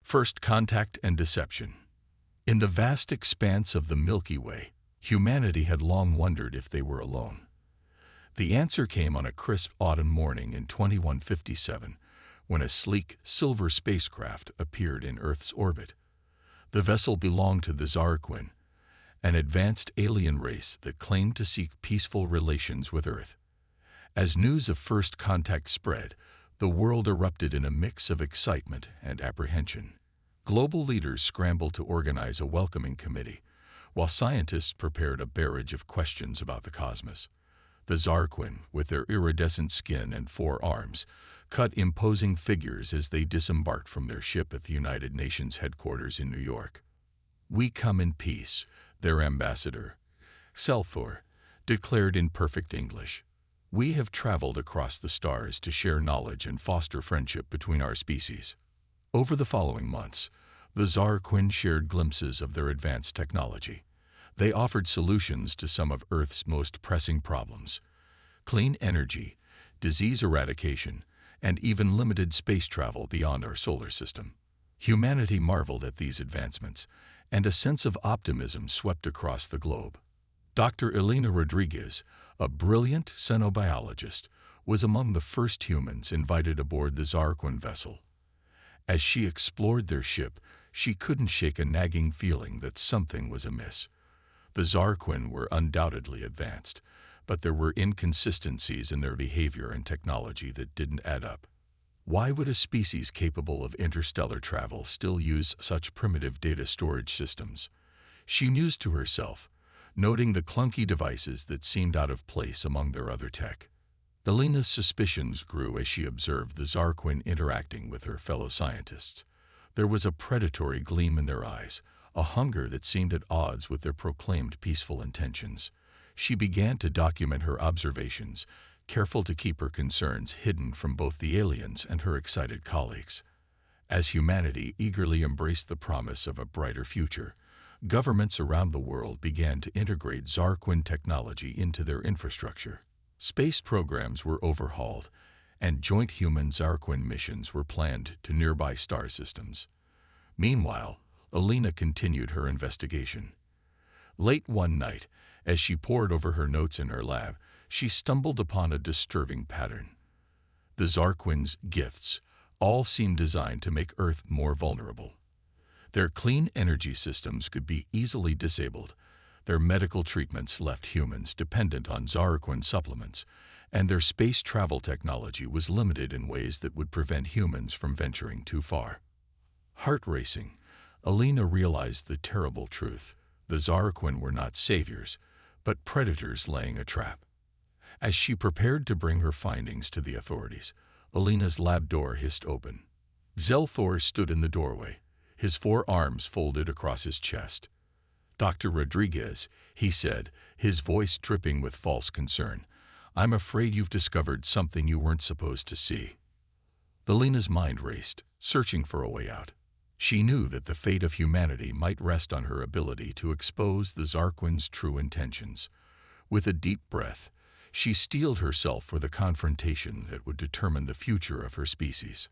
First contact and deception. In the vast expanse of the Milky Way, humanity had long wondered if they were alone. The answer came on a crisp autumn morning in 2157, when a sleek, silver spacecraft appeared in Earth's orbit. The vessel belonged to the Zarquin, an advanced alien race that claimed to seek peaceful relations with Earth. As news of first contact spread, the world erupted in a mix of excitement and apprehension. Global leaders scrambled to organize a welcoming committee, while scientists prepared a barrage of questions about the cosmos. The Zarquin, with their iridescent skin and 4 arms, cut imposing figures as they disembarked from their ship at the United Nations headquarters in New York. "We come in peace," their ambassador, Selthor, declared in perfect English. "We have traveled across the stars to share knowledge and foster friendship between our species." Over the following months, the Zarquin shared glimpses of their advanced technology. They offered solutions to some of Earth's most pressing problems: clean energy, disease eradication, and even limited space travel beyond our solar system. Humanity marveled at these advancements, and a sense of optimism swept across the globe. Dr. Elena Rodriguez, a brilliant xenobiologist, was among the first humans invited aboard the Zarquin vessel. As she explored their ship, she couldn't shake a nagging feeling that something was amiss. The Zarquin were undoubtedly advanced, but there were inconsistencies in their behavior and technology that didn't add up. Why would a species capable of interstellar travel still use such primitive data storage systems? She mused to herself, noting the clunky devices that seemed out of place among their other tech. Elena's suspicions grew as she observed the Zarquin interacting with her fellow scientists. There was a predatory gleam in their eyes, a hunger that seemed at odds with their proclaimed peaceful intentions. She began to document her observations, careful to keep her concerns hidden from both the aliens and her excited colleagues. As humanity eagerly embraced the promise of a brighter future, governments around the world began to integrate Zarquin technology into their infrastructure. Space programs were overhauled, and joint human-Zarquin missions were planned to nearby star systems. Meanwhile, Elena continued her investigation. Late one night, as she pored over her notes in her lab, she stumbled upon a disturbing pattern. The Zarquin's gifts all seemed designed to make Earth more vulnerable. Their clean energy systems could be easily disabled, their medical treatments left humans dependent on Zarquin supplements, and their space travel technology was limited in ways that would prevent humans from venturing too far. Heart racing, Elena realized the terrible truth. The Zarquin were not saviors, but predators laying a trap. As she prepared to bring her findings to the authorities, Elena's lab door hissed open. Zelthor stood in the doorway, his 4 arms folded across his chest. "Dr. Rodriguez," he said, his voice dripping with false concern, "I'm afraid you've discovered something you weren't supposed to see." Elena's mind raced, searching for a way out. She knew that the fate of humanity might rest on her ability to expose the Zarquin's true intentions. With a deep breath, she steeled herself for the confrontation that would determine the future of her species.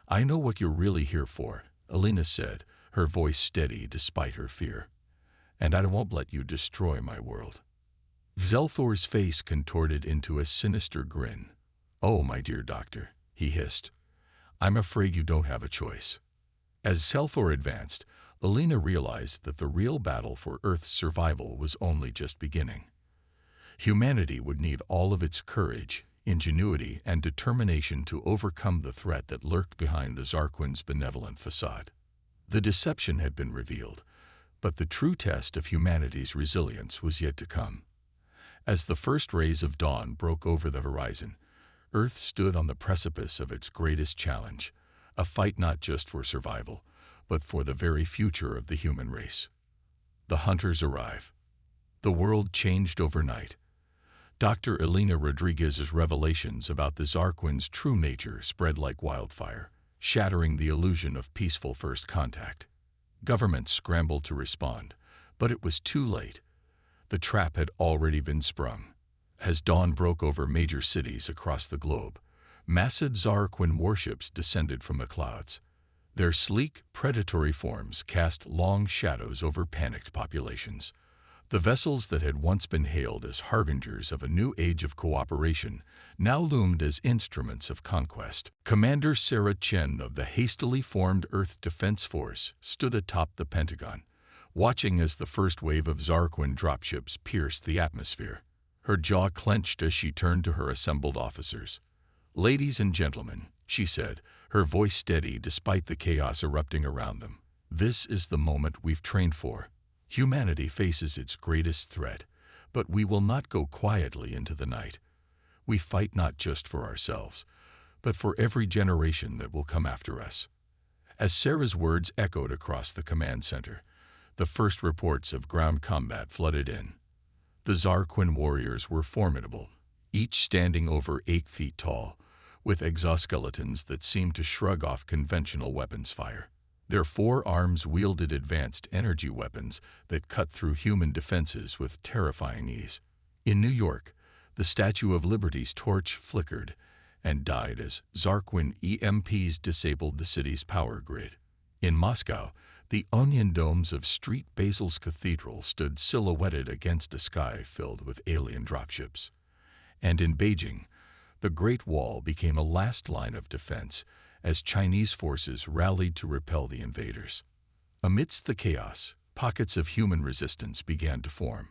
"I know what you're really here for," Elena said, her voice steady despite her fear. "And I won't let you destroy my world." Zelthor's face contorted into a sinister grin. "Oh, my dear doctor," he hissed, "I'm afraid you don't have a choice." As Zelthor advanced, Elena realized that the real battle for Earth's survival was only just beginning. Humanity would need all of its courage, ingenuity, and determination to overcome the threat that lurked behind the Zarquin's benevolent facade. The deception had been revealed, but the true test of humanity's resilience was yet to come. As the first rays of dawn broke over the horizon, Earth stood on the precipice of its greatest challenge, a fight not just for survival, but for the very future of the human race. The hunters arrive. The world changed overnight. Dr. Elena Rodriguez's revelations about the Zarquin's true nature spread like wildfire, shattering the illusion of peaceful first contact. Governments scrambled to respond, but it was too late. The trap had already been sprung. As dawn broke over major cities across the globe, massive Zarquin warships descended from the clouds. Their sleek, predatory forms cast long shadows over panicked populations. The vessels that had once been hailed as harbingers of a new age of cooperation now loomed as instruments of conquest. Commander Sarah Chen of the hastily formed Earth Defense Force stood atop the Pentagon, watching as the first wave of Zarquin dropships pierced the atmosphere. Her jaw clenched as she turned to her assembled officers. "Ladies and gentlemen," she said, her voice steady despite the chaos erupting around them, "this is the moment we've trained for. Humanity faces its greatest threat, but we will not go quietly into the night. We fight not just for ourselves, but for every generation that will come after us." As Sarah's words echoed across the command center, the first reports of ground combat flooded in. The Zarquin warriors were formidable, each standing over 8 feet tall, with exoskeletons that seemed to shrug off conventional weapons fire. Their forearms wielded advanced energy weapons that cut through human defenses with terrifying ease. In New York, the Statue of Liberty's torch flickered and died as Zarquin EMPs disabled the city's power grid. In Moscow, the onion domes of St. Basil's Cathedral stood silhouetted against a sky filled with alien dropships. And in Beijing, the Great Wall became a last line of defense as Chinese forces rallied to repel the invaders. Amidst the chaos, pockets of human resistance began to form.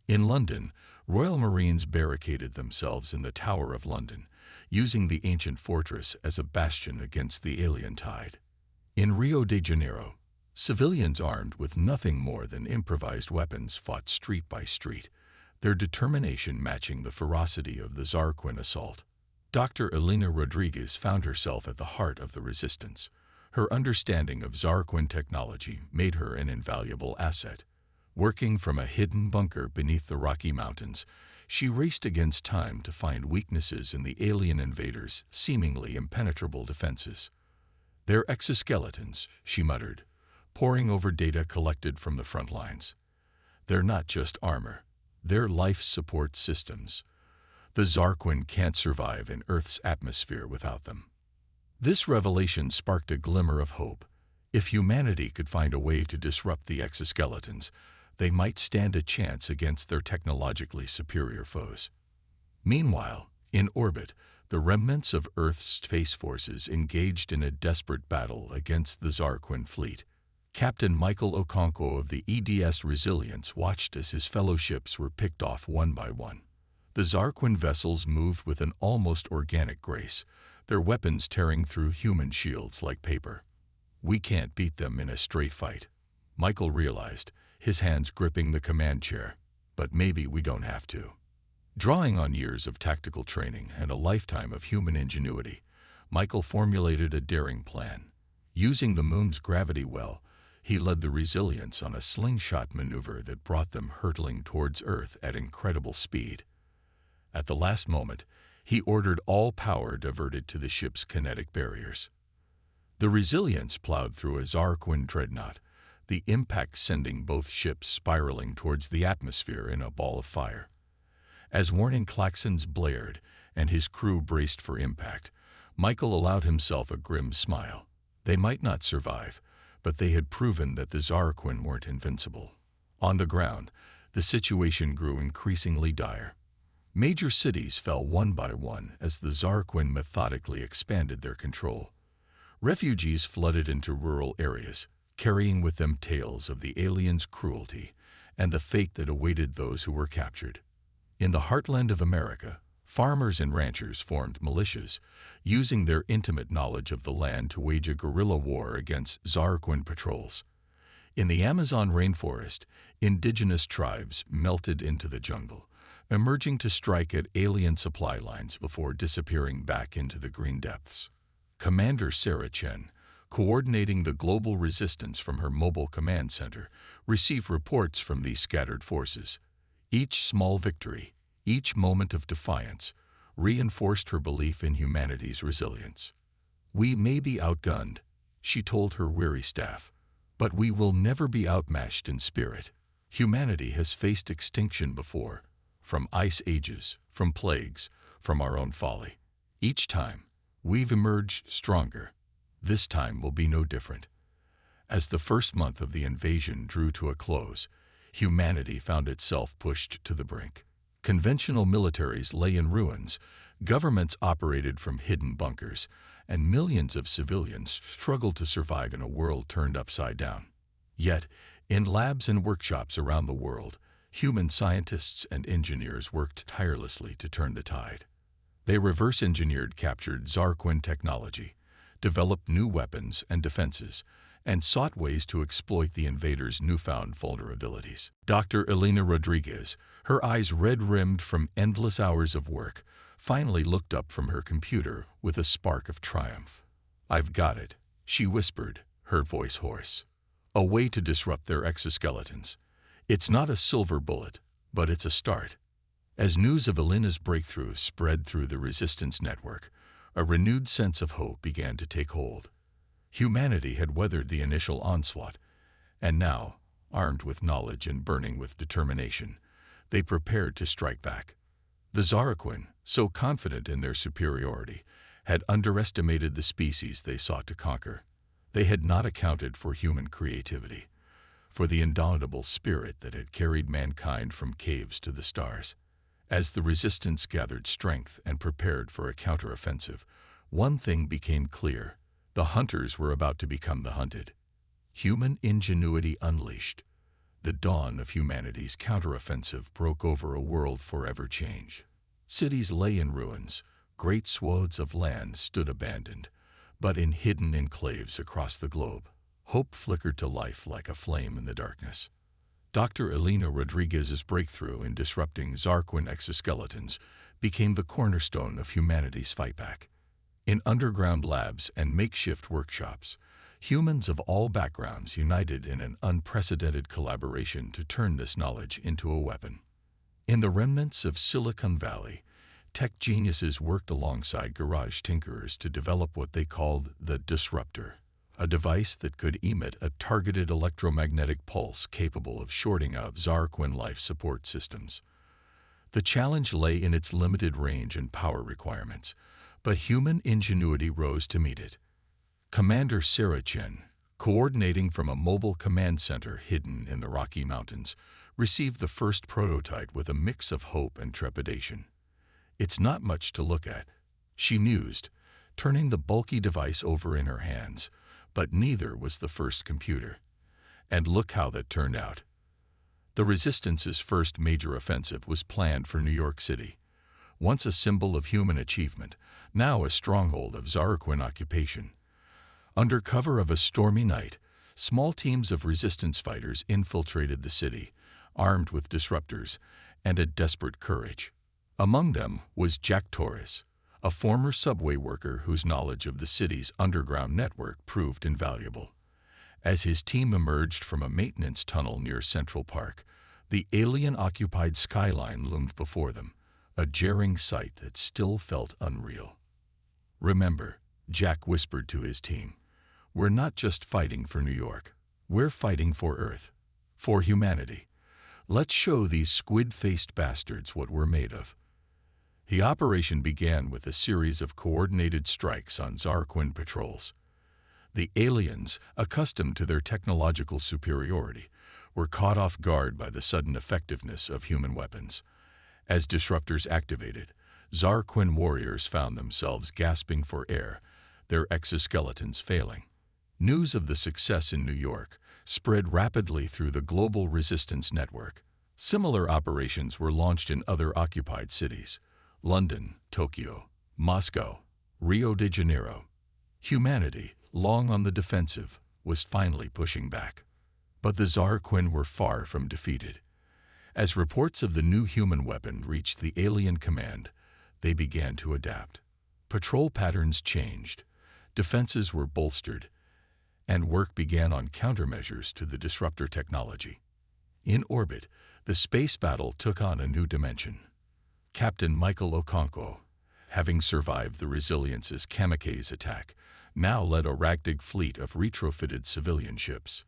In London, Royal Marines barricaded themselves in the Tower of London, using the ancient fortress as a bastion against the alien tide. In Rio de Janeiro, civilians armed with nothing more than improvised weapons fought street by street, their determination matching the ferocity of the Zarquin assault. Dr. Elena Rodriguez found herself at the heart of the resistance. Her understanding of Zarquin technology made her an invaluable asset. Working from a hidden bunker beneath the Rocky Mountains, she raced against time to find weaknesses in the alien invaders' seemingly impenetrable defenses. "They're exoskeletons," she muttered, poring over data collected from the front lines. "They're not just armor. They're life support systems. The Zarquin can't survive in Earth's atmosphere without them." This revelation sparked a glimmer of hope. If humanity could find a way to disrupt the exoskeletons, they might stand a chance against their technologically superior foes. Meanwhile, in orbit, the remnants of Earth's space forces engaged in a desperate battle against the Zarquin fleet. Captain Michael Okonkwo of the EDS Resilience watched as his fellow ships were picked off one by one. The Zarquin vessels moved with an almost organic grace, their weapons tearing through human shields like paper. "We can't beat them in a straight fight," Michael realized, his hands gripping the command chair. "But maybe we don't have to." Drawing on years of tactical training and a lifetime of human ingenuity, Michael formulated a daring plan. Using the moon's gravity well, he led the Resilience on a slingshot maneuver that brought them hurtling towards Earth at incredible speed. At the last moment, he ordered all power diverted to the ship's kinetic barriers. The Resilience plowed through a Zarquin dreadnought, the impact sending both ships spiraling towards the atmosphere in a ball of fire. As warning klaxons blared and his crew braced for impact, Michael allowed himself a grim smile. They might not survive, but they had proven that the Zarquin weren't invincible. On the ground, the situation grew increasingly dire. Major cities fell one by one as the Zarquin methodically expanded their control. Refugees flooded into rural areas, carrying with them tales of the aliens' cruelty and the fate that awaited those who were captured. In the heartland of America, farmers and ranchers formed militias, using their intimate knowledge of the land to wage a guerrilla war against Zarquin patrols. In the Amazon rainforest, indigenous tribes melted into the jungle, emerging to strike at alien supply lines before disappearing back into the green depths. Commander Sarah Chen, coordinating the global resistance from her mobile command center, received reports from these scattered forces. Each small victory, each moment of defiance, reinforced her belief in humanity's resilience. "We may be outgunned," she told her weary staff, "but we will never be outmatched in spirit. Humanity has faced extinction before, from ice ages, from plagues, from our own folly. Each time, we've emerged stronger. This time will be no different. As the first month of the invasion drew to a close, humanity found itself pushed to the brink. Conventional militaries lay in ruins, governments operated from hidden bunkers, and millions of civilians struggled to survive in a world turned upside down. Yet, in labs and workshops around the world, human scientists and engineers worked tirelessly to turn the tide. They reverse-engineered captured Zarquin technology, developed new weapons and defenses, and sought ways to exploit the invaders' newfound vulnerabilities. Dr. Elena Rodriguez, her eyes red-rimmed from endless hours of work, finally looked up from her computer with a spark of triumph. "I've got it," she whispered, her voice hoarse. "A way to disrupt their exoskeletons. It's not a silver bullet, but it's a start." As news of Elena's breakthrough spread through the resistance network, a renewed sense of hope began to take hold. Humanity had weathered the initial onslaught, and now, armed with knowledge and burning with determination, they prepared to strike back. The Zarquin, so confident in their superiority, had underestimated the species they sought to conquer. They had not accounted for human creativity, for the indomitable spirit that had carried mankind from caves to the stars. As the resistance gathered strength and prepared for a counteroffensive, one thing became clear: the hunters were about to become the hunted. Human ingenuity unleashed. The dawn of humanity's counteroffensive broke over a world forever changed. Cities lay in ruins, great swaths of land stood abandoned, but in hidden enclaves across the globe, hope flickered to life like a flame in the darkness. Dr. Elena Rodriguez's breakthrough in disrupting Zarquin exoskeletons became the cornerstone of humanity's fight back. In underground labs and makeshift workshops, humans of all backgrounds united in an unprecedented collaboration to turn this knowledge into a weapon. In the remnants of Silicon Valley, tech geniuses worked alongside garage tinkerers to develop what they called the disruptor, a device that could emit a targeted electromagnetic pulse capable of shorting out Zarquin life support systems. The challenge lay in its limited range and power requirements, but human ingenuity rose to meet it. Commander Sarah Chen, coordinating from a mobile command center hidden in the Rocky Mountains, received the first prototype with a mix of hope and trepidation. "It's not much to look at," she mused, turning the bulky device over in her hands, but neither was the first computer. And look how that turned out. The Resistance's first major offensive was planned for New York City, once a symbol of human achievement, now a stronghold of Zarquin occupation. Under cover of a stormy night, small teams of resistance fighters infiltrated the city, armed with disruptors and a desperate courage. Among them was Jack Torres, a former subway worker whose knowledge of the city's underground network proved invaluable. As his team emerged from a maintenance tunnel near Central Park, the alien-occupied skyline loomed before them, a jarring sight that still felt unreal. "Remember," Jack whispered to his team, "we're not just fighting for New York. We're fighting for Earth, for humanity. Let's show these squid-faced bastards what we're made of." The operation began with a series of coordinated strikes on Zarquin patrols. The aliens, accustomed to their technological superiority, were caught off guard by the sudden effectiveness of human weapons. As disruptors activated, Zarquin warriors found themselves gasping for air, their exoskeletons failing. News of the success in New York spread rapidly through the global resistance network. Similar operations were launched in other occupied cities: London, Tokyo, Moscow, Rio de Janeiro. Humanity, long on the defensive, was finally pushing back. But the Zarquin were far from defeated. As reports of the new human weapon reached the alien command, they began to adapt. Patrol patterns changed, defenses were bolstered, and work began on countermeasures to the disruptor technology. In orbit, the space battle took on a new dimension. Captain Michael Okonkwo, having survived the Resilience's kamikaze attack, now led a ragtag fleet of retrofitted civilian ships.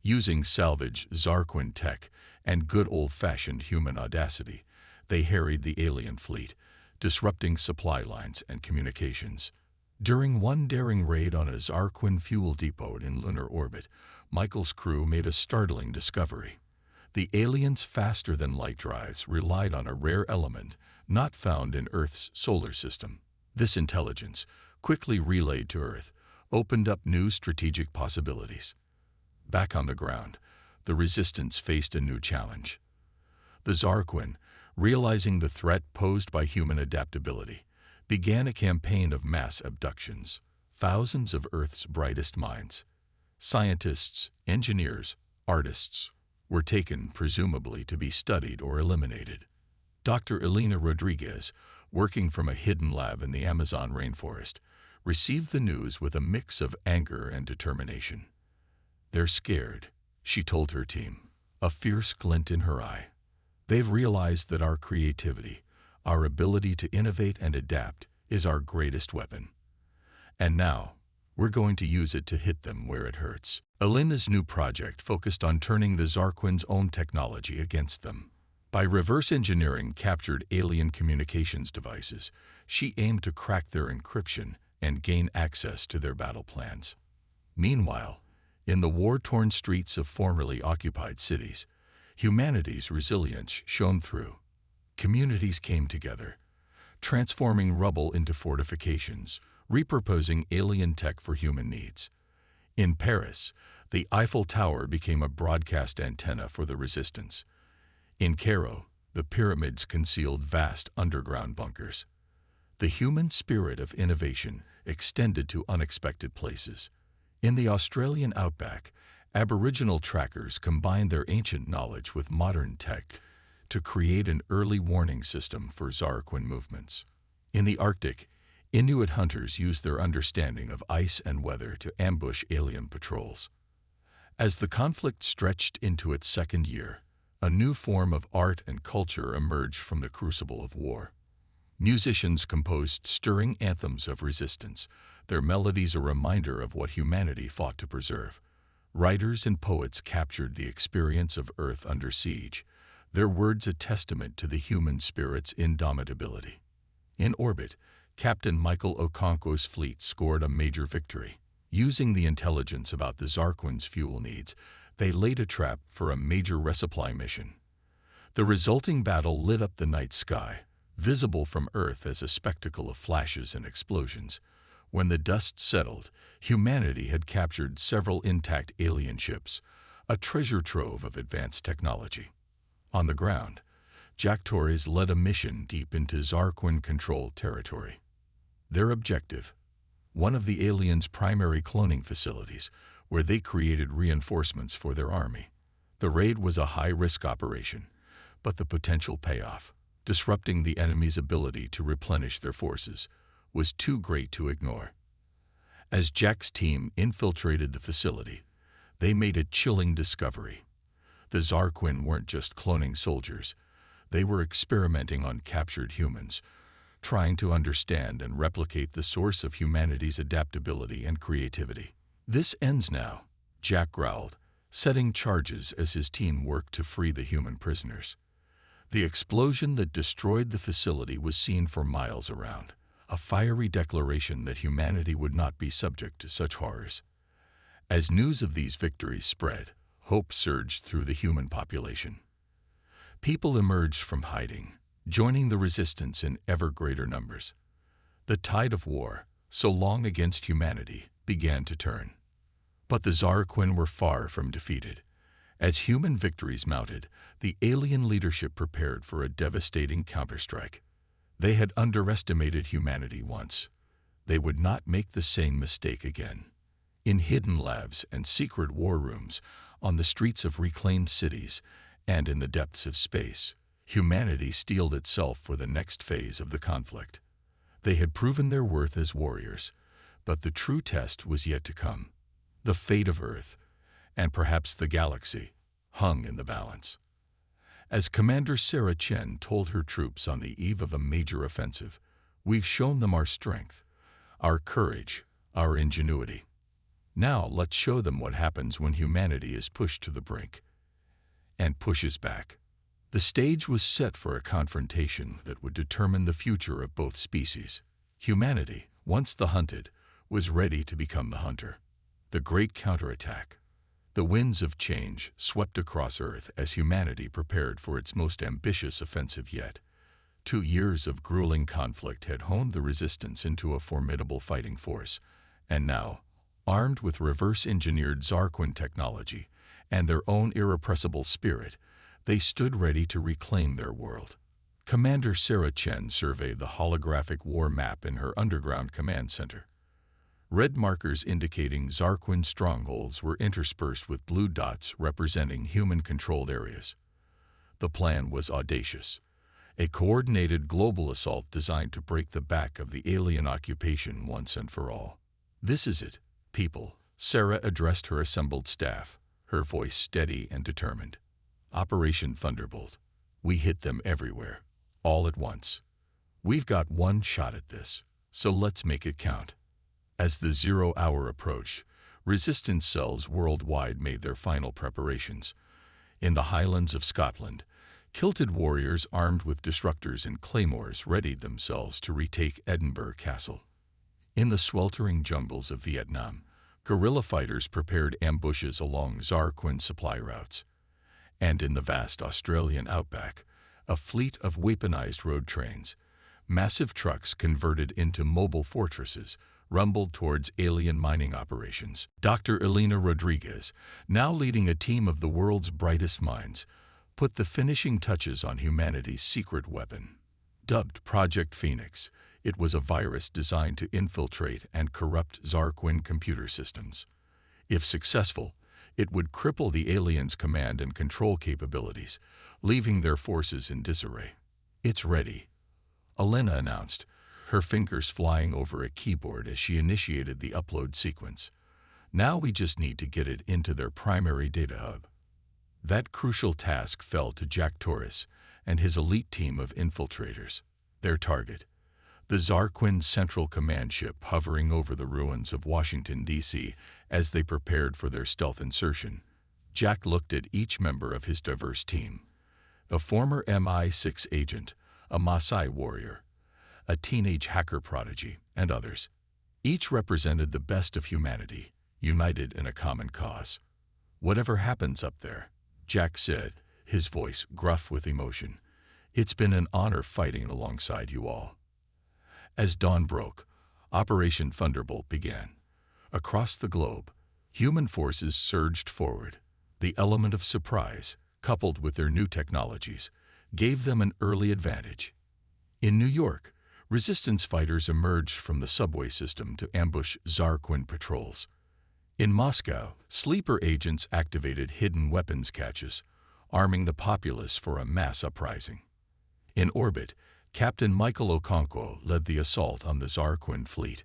Using salvage Zarquin tech and good old-fashioned human audacity, they harried the alien fleet, disrupting supply lines and communications. During one daring raid on a Zarquin fuel depot in lunar orbit, Michael's crew made a startling discovery. The aliens' faster-than-light drives relied on a rare element not found in Earth's solar system. This intelligence, quickly relayed to Earth, opened up new strategic possibilities. Back on the ground, the Resistance faced a new challenge. The Zarquin, realizing the threat posed by human adaptability, began a campaign of mass abductions. Thousands of Earth's brightest minds, scientists, engineers, artists, were taken presumably to be studied or eliminated. Dr. Elena Rodriguez, working from a hidden lab in the Amazon rainforest, received the news with a mix of anger and determination. "They're scared," she told her team, a fierce glint in her eye. "They've realized that our creativity, our ability to innovate and adapt, is our greatest weapon. And now, we're going to use it to hit them where it hurts." Elena's new project focused on turning the Zarquin's own technology against them. By reverse engineering captured alien communications devices, she aimed to crack their encryption and gain access to their battle plans. Meanwhile, in the war-torn streets of formerly occupied cities, humanity's resilience shone through. Communities came together, transforming rubble into fortifications, repurposing alien tech for human needs. In Paris, the Eiffel Tower became a broadcast antenna for the Resistance. In Cairo, the pyramids concealed vast underground bunkers. The human spirit of innovation extended to unexpected places. In the Australian outback, Aboriginal trackers combined their ancient knowledge with modern tech to create an early warning system for Zarquin movements. In the Arctic, Inuit hunters used their understanding of ice and weather to ambush alien patrols. As the conflict stretched into its second year, a new form of art and culture emerged from the crucible of war. Musicians composed stirring anthems of resistance, their melodies a reminder of what humanity fought to preserve. Writers and poets captured the experience of Earth under siege, their words a testament to the human spirit's indomitability. In orbit, Captain Michael Okonkwo's fleet scored a major victory. Using the intelligence about the Zarquin's fuel needs, they laid a trap for a major resupply mission. The resulting battle lit up the night sky, visible from Earth as a spectacle of flashes and explosions. When the dust settled, humanity had captured several intact alien ships, a treasure trove of advanced technology. On the ground, Jack Torres led a mission deep into Zarquin-controlled territory. Their objective, one of the aliens' primary cloning facilities, where they created reinforcements for their army. The raid was a high-risk operation, but the potential payoff, disrupting the enemy's ability to replenish their forces, was too great to ignore. As Jack's team infiltrated the facility, they made a chilling discovery. The Zarquin weren't just cloning soldiers, they were experimenting on captured humans, trying to understand and replicate the source of humanity's adaptability and creativity. "This ends now," Jack growled, setting charges as his team worked to free the human prisoners. The explosion that destroyed the facility was seen for miles around, a fiery declaration that humanity would not be subject to such horrors. As news of these victories spread, hope surged through the human population. People emerged from hiding, joining the resistance in ever greater numbers. The tide of war, so long against humanity, began to turn. But the Zarquin were far from defeated. As human victories mounted, the alien leadership prepared for a devastating counterstrike. They had underestimated humanity once. They would not make the same mistake again. In hidden labs and secret war rooms, on the streets of reclaimed cities, and in the depths of space, humanity steeled itself for the next phase of the conflict. They had proven their worth as warriors, but the true test was yet to come. The fate of Earth, and perhaps the galaxy, hung in the balance. As Commander Sarah Chen told her troops on the eve of a major offensive, "We've shown them our strength, our courage, our ingenuity. Now let's show them what happens when humanity is pushed to the brink and pushes back." The stage was set for a confrontation that would determine the future of both species. Humanity, once the hunted, was ready to become the hunter. The great counterattack. The winds of change swept across Earth as humanity prepared for its most ambitious offensive yet. 2 years of grueling conflict had honed the resistance into a formidable fighting force, and now, armed with reverse-engineered Zarquin technology and their own irrepressible spirit, they stood ready to reclaim their world. Commander Sarah Chen surveyed the holographic war map in her underground command center. Red markers indicating Zarquin strongholds were interspersed with blue dots representing human-controlled areas. The plan was audacious. A coordinated global assault designed to break the back of the alien occupation once and for all. "This is it, people," Sarah addressed her assembled staff, her voice steady and determined. "Operation Thunderbolt. We hit them everywhere, all at once. We've got one shot at this, so let's make it count." As the 0 hour approached, resistance cells worldwide made their final preparations. In the Highlands of Scotland, kilted warriors armed with disruptors and claymores readied themselves to retake Edinburgh Castle. In the sweltering jungles of Vietnam, guerrilla fighters prepared ambushes along Zarquin supply routes. And in the vast Australian outback, a fleet of weaponized road trains, massive trucks converted into mobile fortresses, rumbled towards alien mining operations. Dr. Elena Rodriguez, now leading a team of the world's brightest minds, put the finishing touches on humanity's secret weapon. Dubbed Project Phoenix, it was a virus designed to infiltrate and corrupt Zarquin computer systems. If successful, it would cripple the aliens' command and control capabilities, leaving their forces in disarray. "It's ready," Elena announced, her fingers flying over a keyboard as she initiated the upload sequence. "Now we just need to get it into their primary data hub." That crucial task fell to Jack Torres and his elite team of infiltrators. Their target, the Zarquin Central Command ship hovering over the ruins of Washington, D.C. as they prepared for their stealth insertion. Jack looked at each member of his diverse team. A former MI6 agent, a Maasai warrior, a teenage hacker prodigy, and others. Each represented the best of humanity, united in a common cause. "Whatever happens up there," Jack said, his voice gruff with emotion, "it's been an honor fighting alongside you all." As dawn broke, Operation Thunderbolt began. Across the globe, human forces surged forward. The element of surprise, coupled with their new technologies, gave them an early advantage. In New York, resistance fighters emerged from the subway system to ambush Zarquin patrols. In Moscow, sleeper agents activated hidden weapons caches, arming the populace for a mass uprising. In orbit, Captain Michael Okonkwo led the assault on the Zarquin fleet.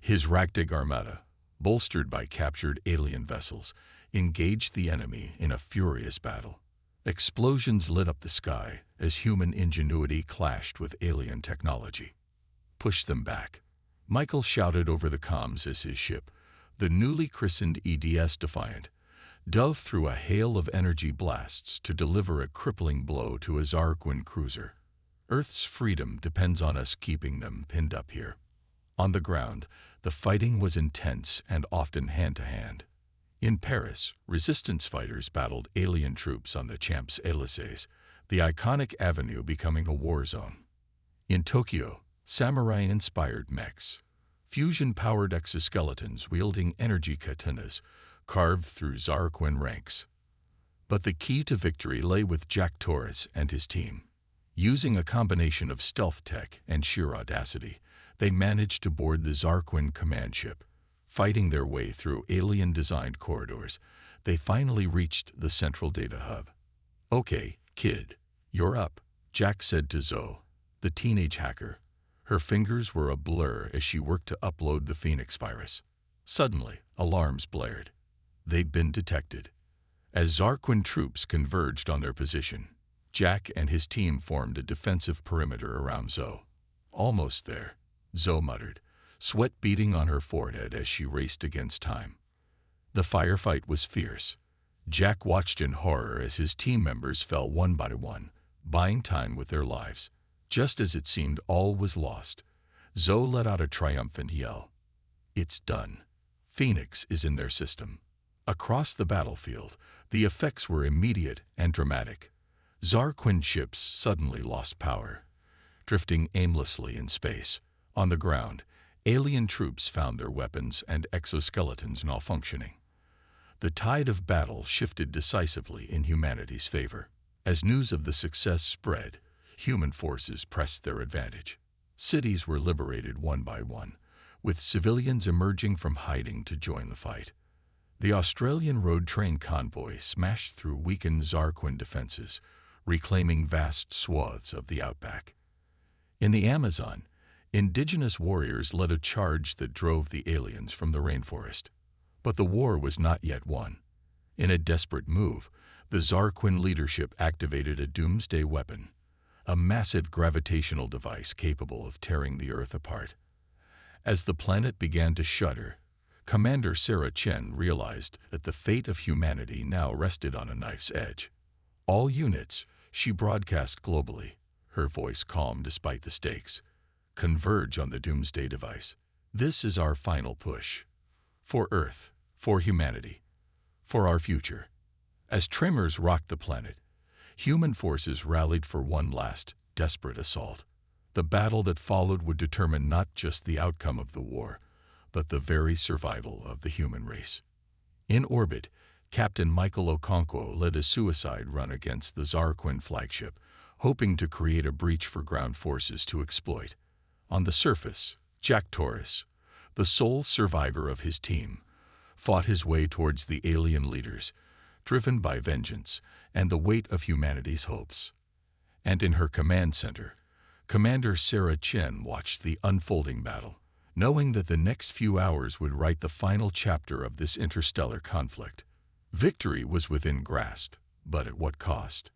His Ragtag Armada, bolstered by captured alien vessels, engaged the enemy in a furious battle. Explosions lit up the sky as human ingenuity clashed with alien technology. "Push them back," Michael shouted over the comms as his ship, the newly christened EDS Defiant, dove through a hail of energy blasts to deliver a crippling blow to a Zarquin cruiser. "Earth's freedom depends on us keeping them pinned up here." On the ground, the fighting was intense and often hand-to-hand. In Paris, resistance fighters battled alien troops on the Champs-Élysées, the iconic avenue becoming a war zone. In Tokyo, samurai-inspired mechs, fusion-powered exoskeletons wielding energy katanas, carved through Zarquin ranks. But the key to victory lay with Jack Torres and his team. Using a combination of stealth tech and sheer audacity, they managed to board the Zarquin command ship. Fighting their way through alien-designed corridors, they finally reached the central data hub. "Okay, kid, you're up," Jack said to Zoe, the teenage hacker. Her fingers were a blur as she worked to upload the Phoenix virus. Suddenly, alarms blared. They'd been detected. As Zarquin troops converged on their position, Jack and his team formed a defensive perimeter around Zoe. "Almost there," Zoe muttered, sweat beading on her forehead as she raced against time. The firefight was fierce. Jack watched in horror as his team members fell one by one, buying time with their lives. Just as it seemed all was lost, Zoe let out a triumphant yell. It's done. Phoenix is in their system. Across the battlefield, the effects were immediate and dramatic. Zarquin ships suddenly lost power, drifting aimlessly in space. On the ground, alien troops found their weapons and exoskeletons malfunctioning. The tide of battle shifted decisively in humanity's favor. As news of the success spread, human forces pressed their advantage. Cities were liberated one by one, with civilians emerging from hiding to join the fight. The Australian road train convoy smashed through weakened Zarquin defenses, reclaiming vast swaths of the outback. In the Amazon, indigenous warriors led a charge that drove the aliens from the rainforest. But the war was not yet won. In a desperate move, the Zarquin leadership activated a doomsday weapon, a massive gravitational device capable of tearing the Earth apart. As the planet began to shudder, Commander Sarah Chen realized that the fate of humanity now rested on a knife's edge. All units, she broadcast globally, her voice calm despite the stakes, converge on the doomsday device. This is our final push. For Earth, for humanity, for our future. As tremors rocked the planet, human forces rallied for one last, desperate assault. The battle that followed would determine not just the outcome of the war, but the very survival of the human race. In orbit, Captain Michael Okonkwo led a suicide run against the Zarquin flagship, hoping to create a breach for ground forces to exploit. On the surface, Jack Torres, the sole survivor of his team, fought his way towards the alien leaders, driven by vengeance and the weight of humanity's hopes. And in her command center, Commander Sarah Chen watched the unfolding battle, knowing that the next few hours would write the final chapter of this interstellar conflict. Victory was within grasp, but at what cost?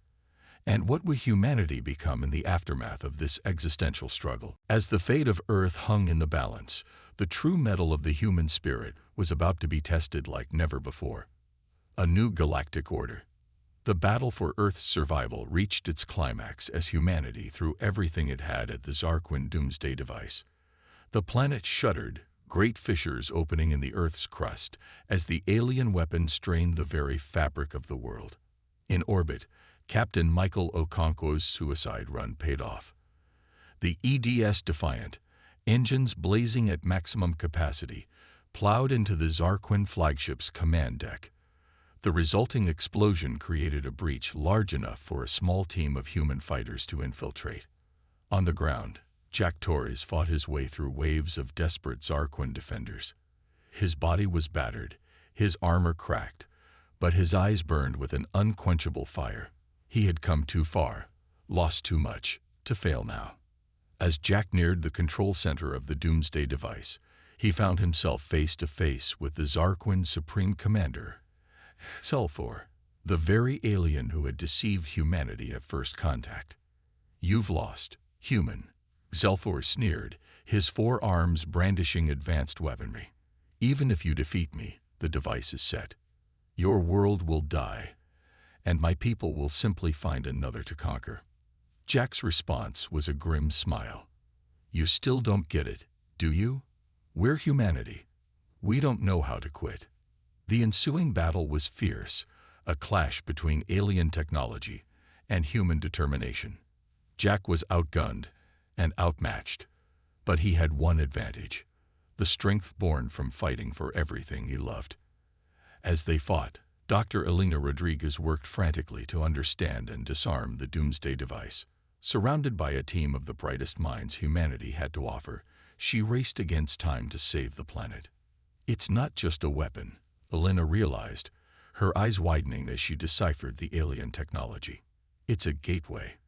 And what would humanity become in the aftermath of this existential struggle? As the fate of Earth hung in the balance, the true mettle of the human spirit was about to be tested like never before. A new galactic order. The battle for Earth's survival reached its climax as humanity threw everything it had at the Zarquin doomsday device. The planet shuddered, great fissures opening in the Earth's crust as the alien weapon strained the very fabric of the world. In orbit, Captain Michael Okonkwo's suicide run paid off. The EDS Defiant, engines blazing at maximum capacity, plowed into the Zarquin flagship's command deck. The resulting explosion created a breach large enough for a small team of human fighters to infiltrate. On the ground, Jack Torres fought his way through waves of desperate Zarquin defenders. His body was battered, his armor cracked, but his eyes burned with an unquenchable fire. He had come too far, lost too much, to fail now. As Jack neared the control center of the doomsday device, he found himself face to face with the Zarquin Supreme Commander, Zelfor, the very alien who had deceived humanity at first contact. "You've lost, human," Zelfor sneered, his forearms brandishing advanced weaponry. "Even if you defeat me, the device is set. Your world will die, and my people will simply find another to conquer." Jack's response was a grim smile. "You still don't get it, do you? We're humanity. We don't know how to quit." The ensuing battle was fierce, a clash between alien technology and human determination. Jack was outgunned and outmatched, but he had one advantage: the strength born from fighting for everything he loved. As they fought, Dr. Elena Rodriguez worked frantically to understand and disarm the doomsday device. Surrounded by a team of the brightest minds humanity had to offer, she raced against time to save the planet. "It's not just a weapon," Elena realized, her eyes widening as she deciphered the alien technology. "It's a gateway.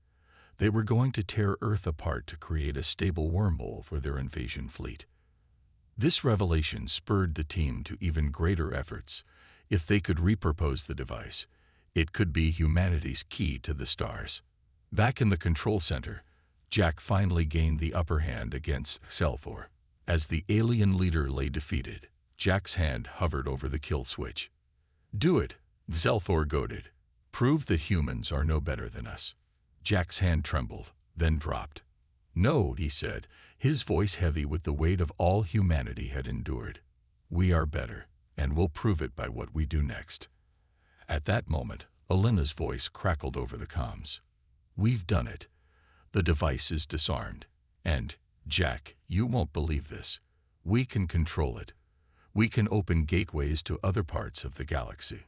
They were going to tear Earth apart to create a stable wormhole for their invasion fleet." This revelation spurred the team to even greater efforts. If they could repurpose the device, it could be humanity's key to the stars. Back in the control center, Jack finally gained the upper hand against Zelfor. As the alien leader lay defeated, Jack's hand hovered over the kill switch. "Do it," Zelfor goaded. "Prove that humans are no better than us." Jack's hand trembled, then dropped. "No," he said, his voice heavy with the weight of all humanity had endured. "We are better, and we'll prove it by what we do next." At that moment, Alina's voice crackled over the comms. "We've done it. The device is disarmed. And, Jack, you won't believe this. We can control it. We can open gateways to other parts of the galaxy."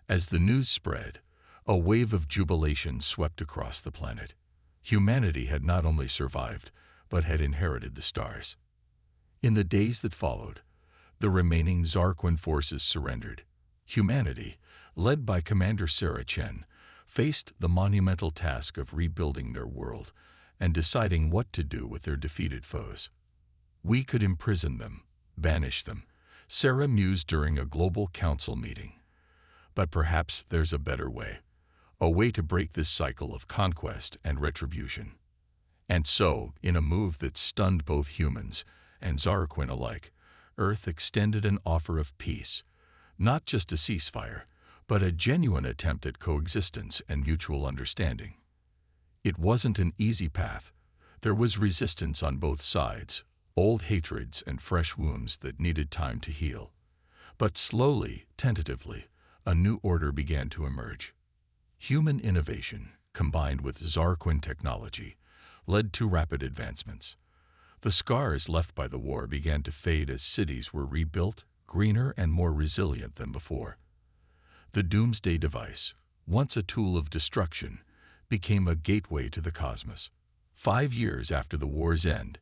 As the news spread, a wave of jubilation swept across the planet. Humanity had not only survived, but had inherited the stars. In the days that followed, the remaining Zarquin forces surrendered. Humanity, led by Commander Sarah Chen, faced the monumental task of rebuilding their world and deciding what to do with their defeated foes. "We could imprison them, banish them," Sarah mused during a global council meeting. "But perhaps there's a better way. A way to break this cycle of conquest and retribution." And so, in a move that stunned both humans and Zarquin alike, Earth extended an offer of peace, not just a ceasefire, but a genuine attempt at coexistence and mutual understanding. It wasn't an easy path. There was resistance on both sides, old hatreds and fresh wounds that needed time to heal. But slowly, tentatively, a new order began to emerge. Human innovation, combined with Zarquin technology, led to rapid advancements. The scars left by the war began to fade as cities were rebuilt, greener and more resilient than before. The Doomsday device, once a tool of destruction, became a gateway to the cosmos. 5 years after the war's end,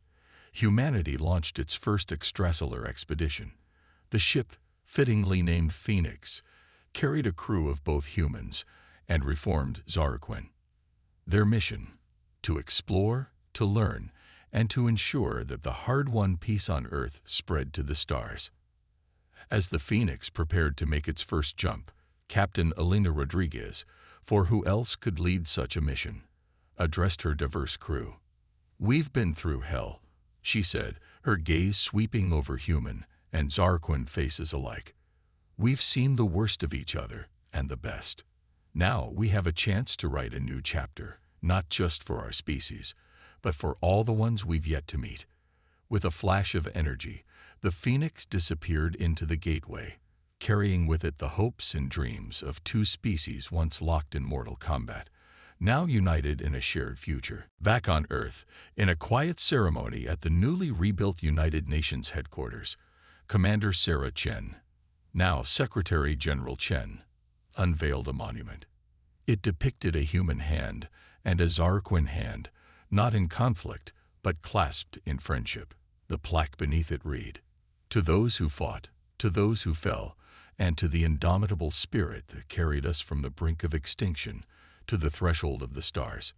humanity launched its first extrasolar expedition. The ship, fittingly named Phoenix, carried a crew of both humans and reformed Zarquin. Their mission: to explore, to learn, and to ensure that the hard-won peace on Earth spread to the stars. As the Phoenix prepared to make its first jump, Captain Alina Rodriguez, for who else could lead such a mission, addressed her diverse crew. "We've been through hell," she said, her gaze sweeping over human and Zarquin faces alike. "We've seen the worst of each other and the best. Now we have a chance to write a new chapter, not just for our species, but for all the ones we've yet to meet." With a flash of energy, the Phoenix disappeared into the gateway, carrying with it the hopes and dreams of two species once locked in mortal combat, now united in a shared future. Back on Earth, in a quiet ceremony at the newly rebuilt United Nations headquarters, Commander Sarah Chen, now Secretary General Chen, unveiled a monument. It depicted a human hand and a Zarquin hand, not in conflict, but clasped in friendship. The plaque beneath it read, "To those who fought, to those who fell, and to the indomitable spirit that carried us from the brink of extinction to the threshold of the stars,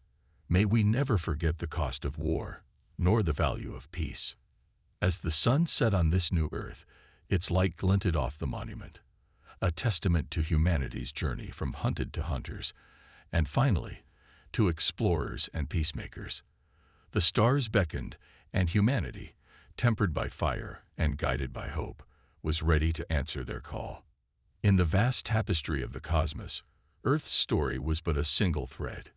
may we never forget the cost of war, nor the value of peace." As the sun set on this new Earth, its light glinted off the monument, a testament to humanity's journey from hunted to hunters, and finally, to explorers and peacemakers. The stars beckoned, and humanity, tempered by fire and guided by hope, was ready to answer their call. In the vast tapestry of the cosmos, Earth's story was but a single thread.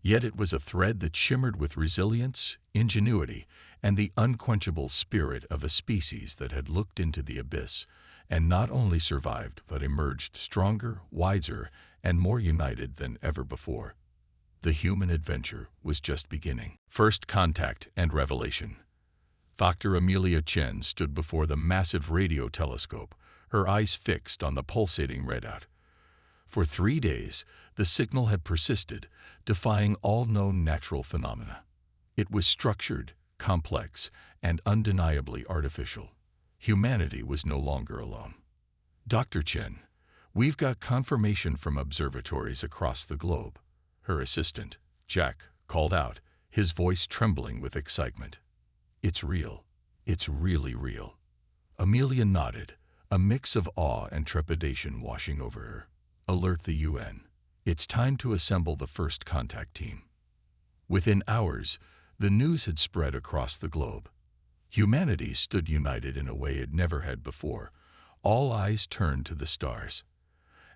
Yet it was a thread that shimmered with resilience, ingenuity, and the unquenchable spirit of a species that had looked into the abyss and not only survived but emerged stronger, wiser, and more united than ever before. The human adventure was just beginning. First contact and revelation. Dr. Amelia Chen stood before the massive radio telescope, her eyes fixed on the pulsating readout. For 3 days, the signal had persisted, defying all known natural phenomena. It was structured, complex, and undeniably artificial. Humanity was no longer alone. "Dr. Chen, we've got confirmation from observatories across the globe," her assistant, Jack, called out, his voice trembling with excitement. "It's real. It's really real." Amelia nodded, a mix of awe and trepidation washing over her. "Alert the UN. It's time to assemble the first contact team." Within hours, the news had spread across the globe. Humanity stood united in a way it never had before. All eyes turned to the stars.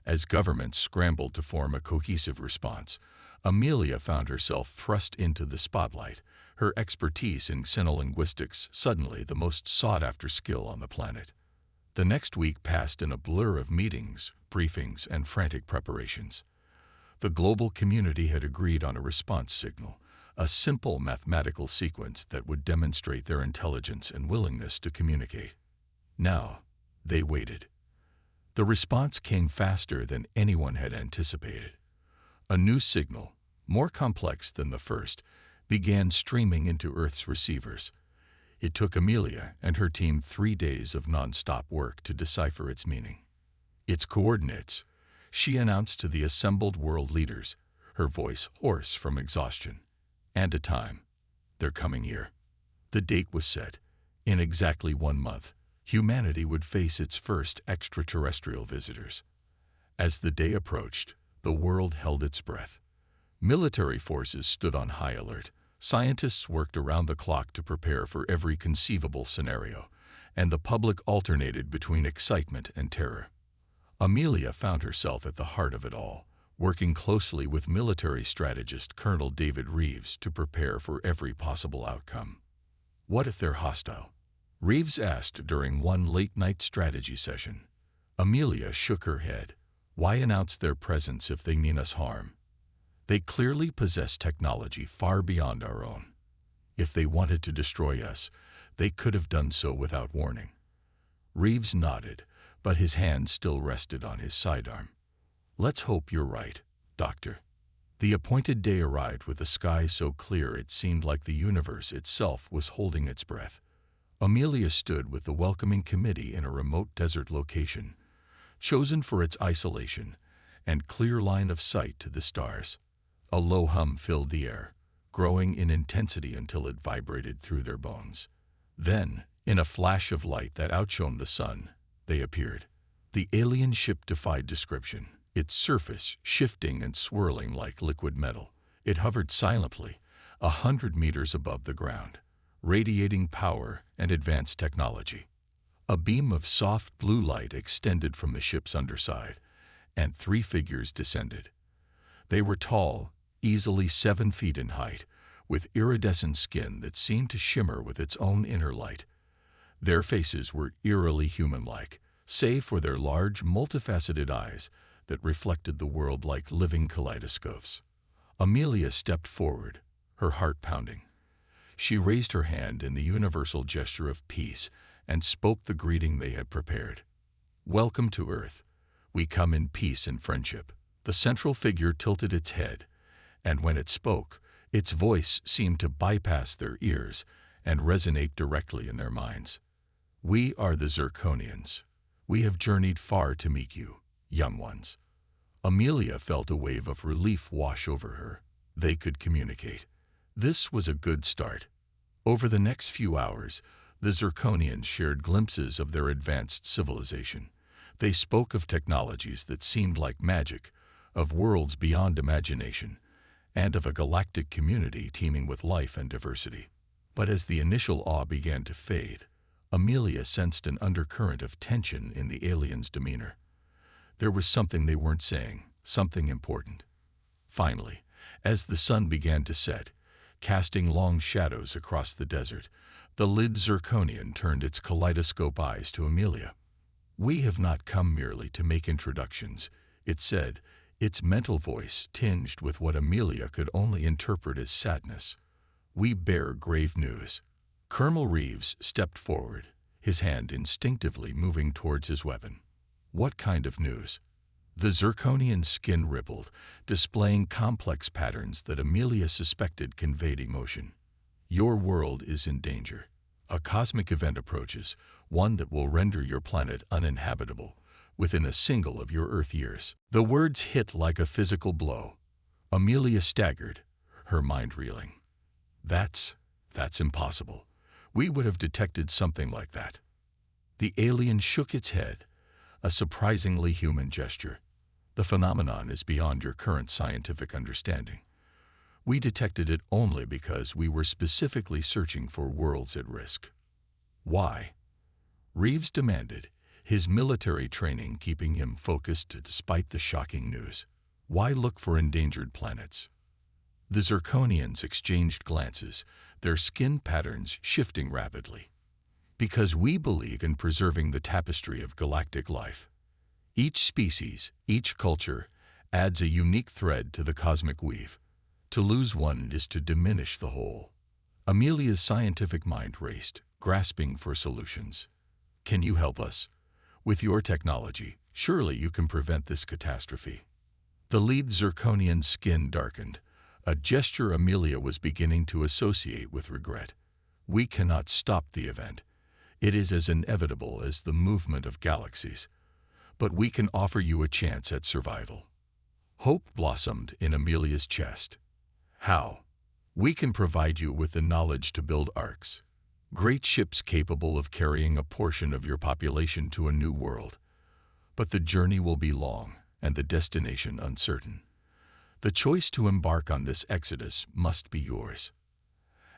As governments scrambled to form a cohesive response, Amelia found herself thrust into the spotlight, her expertise in xenolinguistics suddenly the most sought-after skill on the planet. The next week passed in a blur of meetings, briefings, and frantic preparations. The global community had agreed on a response signal, a simple mathematical sequence that would demonstrate their intelligence and willingness to communicate. Now, they waited. The response came faster than anyone had anticipated. A new signal, more complex than the first, began streaming into Earth's receivers. It took Amelia and her team 3 days of non-stop work to decipher its meaning. Its coordinates, she announced to the assembled world leaders, her voice hoarse from exhaustion. And a time. Their coming year. The date was set. In exactly 1 month, humanity would face its first extraterrestrial visitors. As the day approached, the world held its breath. Military forces stood on high alert. Scientists worked around the clock to prepare for every conceivable scenario, and the public alternated between excitement and terror. Amelia found herself at the heart of it all, working closely with military strategist Colonel David Reeves to prepare for every possible outcome. What if they're hostile? Reeves asked during one late-night strategy session. Amelia shook her head. Why announce their presence if they mean us harm? They clearly possess technology far beyond our own. If they wanted to destroy us, they could have done so without warning. Reeves nodded, but his hand still rested on his sidearm. Let's hope you're right, Doctor. The appointed day arrived with a sky so clear it seemed like the universe itself was holding its breath. Amelia stood with the welcoming committee in a remote desert location, chosen for its isolation and clear line of sight to the stars. A low hum filled the air, growing in intensity until it vibrated through their bones. Then, in a flash of light that outshone the sun, they appeared. The alien ship defied description, its surface shifting and swirling like liquid metal. It hovered silently, 100 meters above the ground, radiating power and advanced technology. A beam of soft blue light extended from the ship's underside, and 3 figures descended. They were tall, easily 7 feet in height, with iridescent skin that seemed to shimmer with its own inner light. Their faces were eerily human-like, save for their large, multifaceted eyes that reflected the world like living kaleidoscopes. Amelia stepped forward, her heart pounding. She raised her hand in the universal gesture of peace and spoke the greeting they had prepared. Welcome to Earth. We come in peace and friendship. The central figure tilted its head, and when it spoke, its voice seemed to bypass their ears and resonate directly in their minds. We are the Zirconians. We have journeyed far to meet you, young ones. Amelia felt a wave of relief wash over her. They could communicate. This was a good start. Over the next few hours, the Zirconians shared glimpses of their advanced civilization. They spoke of technologies that seemed like magic, of worlds beyond imagination, and of a galactic community teeming with life and diversity. But as the initial awe began to fade, Amelia sensed an undercurrent of tension in the aliens' demeanor. There was something they weren't saying, something important. Finally, as the sun began to set, casting long shadows across the desert, the lid Zirconian turned its kaleidoscope eyes to Amelia. We have not come merely to make introductions, it said, its mental voice tinged with what Amelia could only interpret as sadness. We bear grave news. Colonel Reeves stepped forward, his hand instinctively moving towards his weapon. What kind of news? The Zirconian skin rippled, displaying complex patterns that Amelia suspected conveyed emotion. Your world is in danger. A cosmic event approaches, one that will render your planet uninhabitable within a single of your Earth years. The words hit like a physical blow. Amelia staggered, her mind reeling. That's impossible. We would have detected something like that. The alien shook its head, a surprisingly human gesture. The phenomenon is beyond your current scientific understanding. We detected it only because we were specifically searching for worlds at risk. Why? Reeves demanded, his military training keeping him focused despite the shocking news. Why look for endangered planets? The Zirconians exchanged glances, their skin patterns shifting rapidly. Because we believe in preserving the tapestry of galactic life. Each species, each culture, adds a unique thread to the cosmic weave. To lose one is to diminish the whole. Amelia's scientific mind raced, grasping for solutions. Can you help us? With your technology, surely you can prevent this catastrophe. The lead Zirconian's skin darkened, a gesture Amelia was beginning to associate with regret. We cannot stop the event. It is as inevitable as the movement of galaxies. But we can offer you a chance at survival. Hope blossomed in Amelia's chest. How? We can provide you with the knowledge to build Arcs. Great ships capable of carrying a portion of your population to a new world. But the journey will be long, and the destination uncertain. The choice to embark on this exodus must be yours.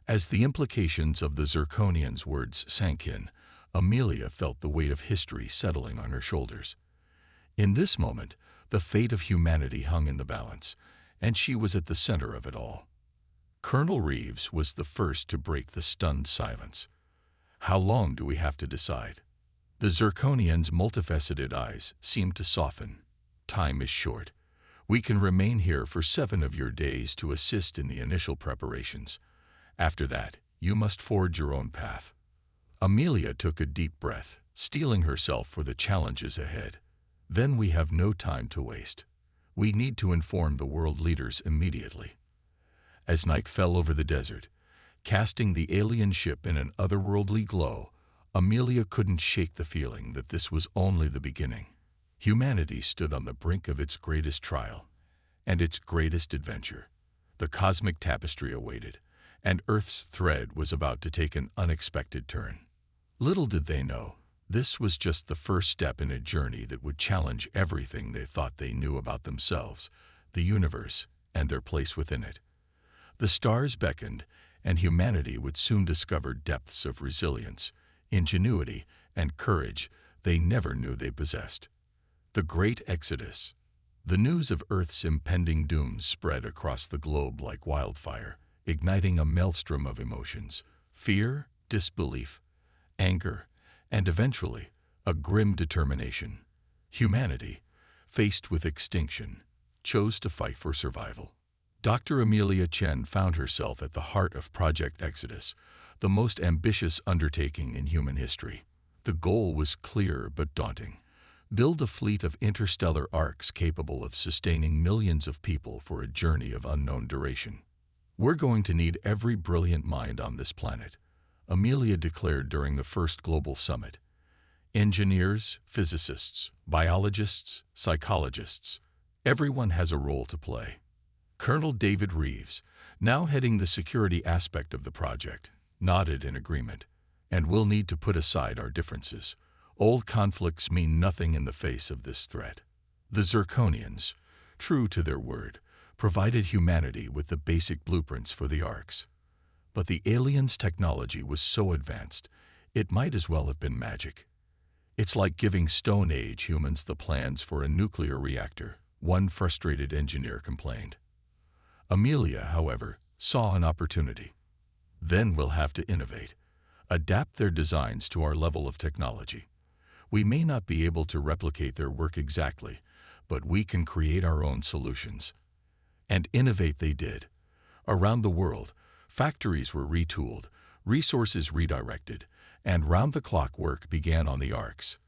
As the implications of the Zirconians' words sank in, Amelia felt the weight of history settling on her shoulders. In this moment, the fate of humanity hung in the balance, and she was at the center of it all. Colonel Reeves was the first to break the stunned silence. How long do we have to decide? The Zirconians' multifaceted eyes seemed to soften. Time is short. We can remain here for 7 of your days to assist in the initial preparations. After that, you must forge your own path. Amelia took a deep breath, steeling herself for the challenges ahead. Then we have no time to waste. We need to inform the world leaders immediately. As night fell over the desert, casting the alien ship in an otherworldly glow, Amelia couldn't shake the feeling that this was only the beginning. Humanity stood on the brink of its greatest trial and its greatest adventure. The cosmic tapestry awaited, and Earth's thread was about to take an unexpected turn. Little did they know, this was just the first step in a journey that would challenge everything they thought they knew about themselves, the universe, and their place within it. The stars beckoned, and humanity would soon discover depths of resilience, ingenuity, and courage they never knew they possessed. The Great Exodus. The news of Earth's impending doom spread across the globe like wildfire, igniting a maelstrom of emotions: fear, disbelief, anger, and eventually, a grim determination. Humanity, faced with extinction, chose to fight for survival. Dr. Amelia Chen found herself at the heart of Project Exodus, the most ambitious undertaking in human history. The goal was clear but daunting. Build a fleet of interstellar arcs capable of sustaining millions of people for a journey of unknown duration. We're going to need every brilliant mind on this planet, Amelia declared during the first global summit. Engineers, physicists, biologists, psychologists, everyone has a role to play. Colonel David Reeves, now heading the security aspect of the project, nodded in agreement. And we'll need to put aside our differences. Old conflicts mean nothing in the face of this threat. The Zirconians, true to their word, provided humanity with the basic blueprints for the Arcs. But the aliens' technology was so advanced, it might as well have been magic. It's like giving Stone Age humans the plans for a nuclear reactor, one frustrated engineer complained. Amelia, however, saw an opportunity. Then we'll have to innovate, adapt their designs to our level of technology. We may not be able to replicate their work exactly, but we can create our own solutions. And innovate they did. Around the world, factories were retooled, resources redirected, and round-the-clock work began on the Arcs.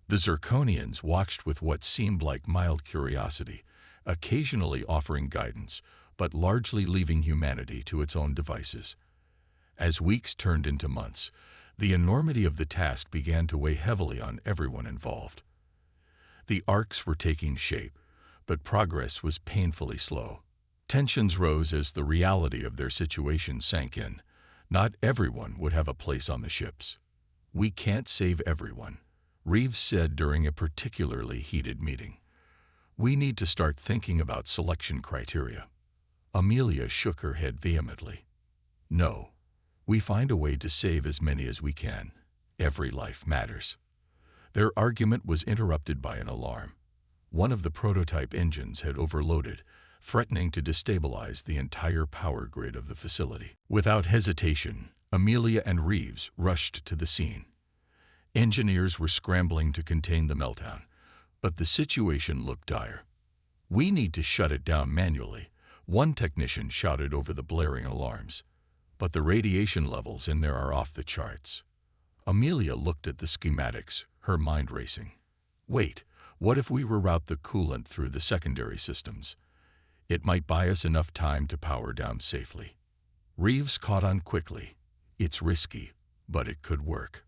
The Zirconians watched with what seemed like mild curiosity, occasionally offering guidance, but largely leaving humanity to its own devices. As weeks turned into months, the enormity of the task began to weigh heavily on everyone involved. The Arcs were taking shape, but progress was painfully slow. Tensions rose as the reality of their situation sank in. Not everyone would have a place on the ships. "We can't save everyone," Reeves said during a particularly heated meeting. "We need to start thinking about selection criteria." Amelia shook her head vehemently. "No. We find a way to save as many as we can. Every life matters." Their argument was interrupted by an alarm. One of the prototype engines had overloaded, threatening to destabilize the entire power grid of the facility. Without hesitation, Amelia and Reeves rushed to the scene. Engineers were scrambling to contain the meltdown, but the situation looked dire. "We need to shut it down manually," one technician shouted over the blaring alarms. "But the radiation levels in there are off the charts." Amelia looked at the schematics, her mind racing. "Wait, what if we reroute the coolant through the secondary systems? It might buy us enough time to power down safely." Reeves caught on quickly. "It's risky, but it could work.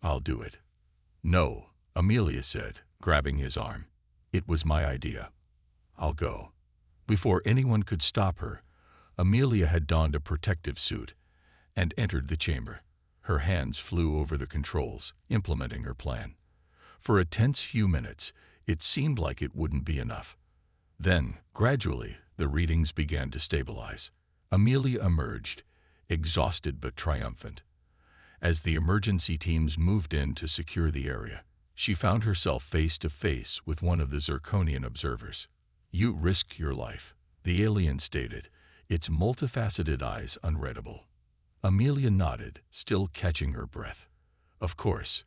I'll do it." "No," Amelia said, grabbing his arm. "It was my idea. I'll go." Before anyone could stop her, Amelia had donned a protective suit and entered the chamber. Her hands flew over the controls, implementing her plan. For a tense few minutes, it seemed like it wouldn't be enough. Then, gradually, the readings began to stabilize. Amelia emerged, exhausted but triumphant. As the emergency teams moved in to secure the area, she found herself face to face with one of the Zirconian observers. "You risked your life," the alien stated, its multifaceted eyes unreadable. Amelia nodded, still catching her breath. "Of course.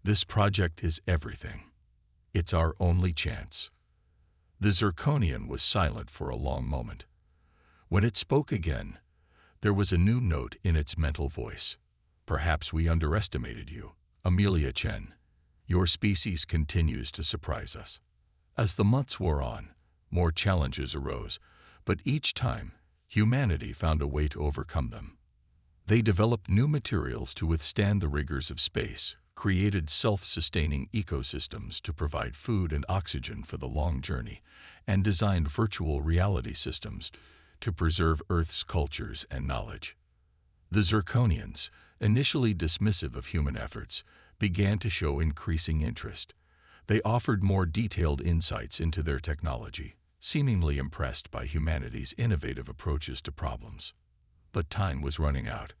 This project is everything. It's our only chance." The Zirconian was silent for a long moment. When it spoke again, there was a new note in its mental voice. "Perhaps we underestimated you, Amelia Chen. Your species continues to surprise us." As the months wore on, more challenges arose, but each time, humanity found a way to overcome them. They developed new materials to withstand the rigors of space, created self-sustaining ecosystems to provide food and oxygen for the long journey, and designed virtual reality systems to preserve Earth's cultures and knowledge. The Zirconians, initially dismissive of human efforts, began to show increasing interest. They offered more detailed insights into their technology, seemingly impressed by humanity's innovative approaches to problems. But time was running out.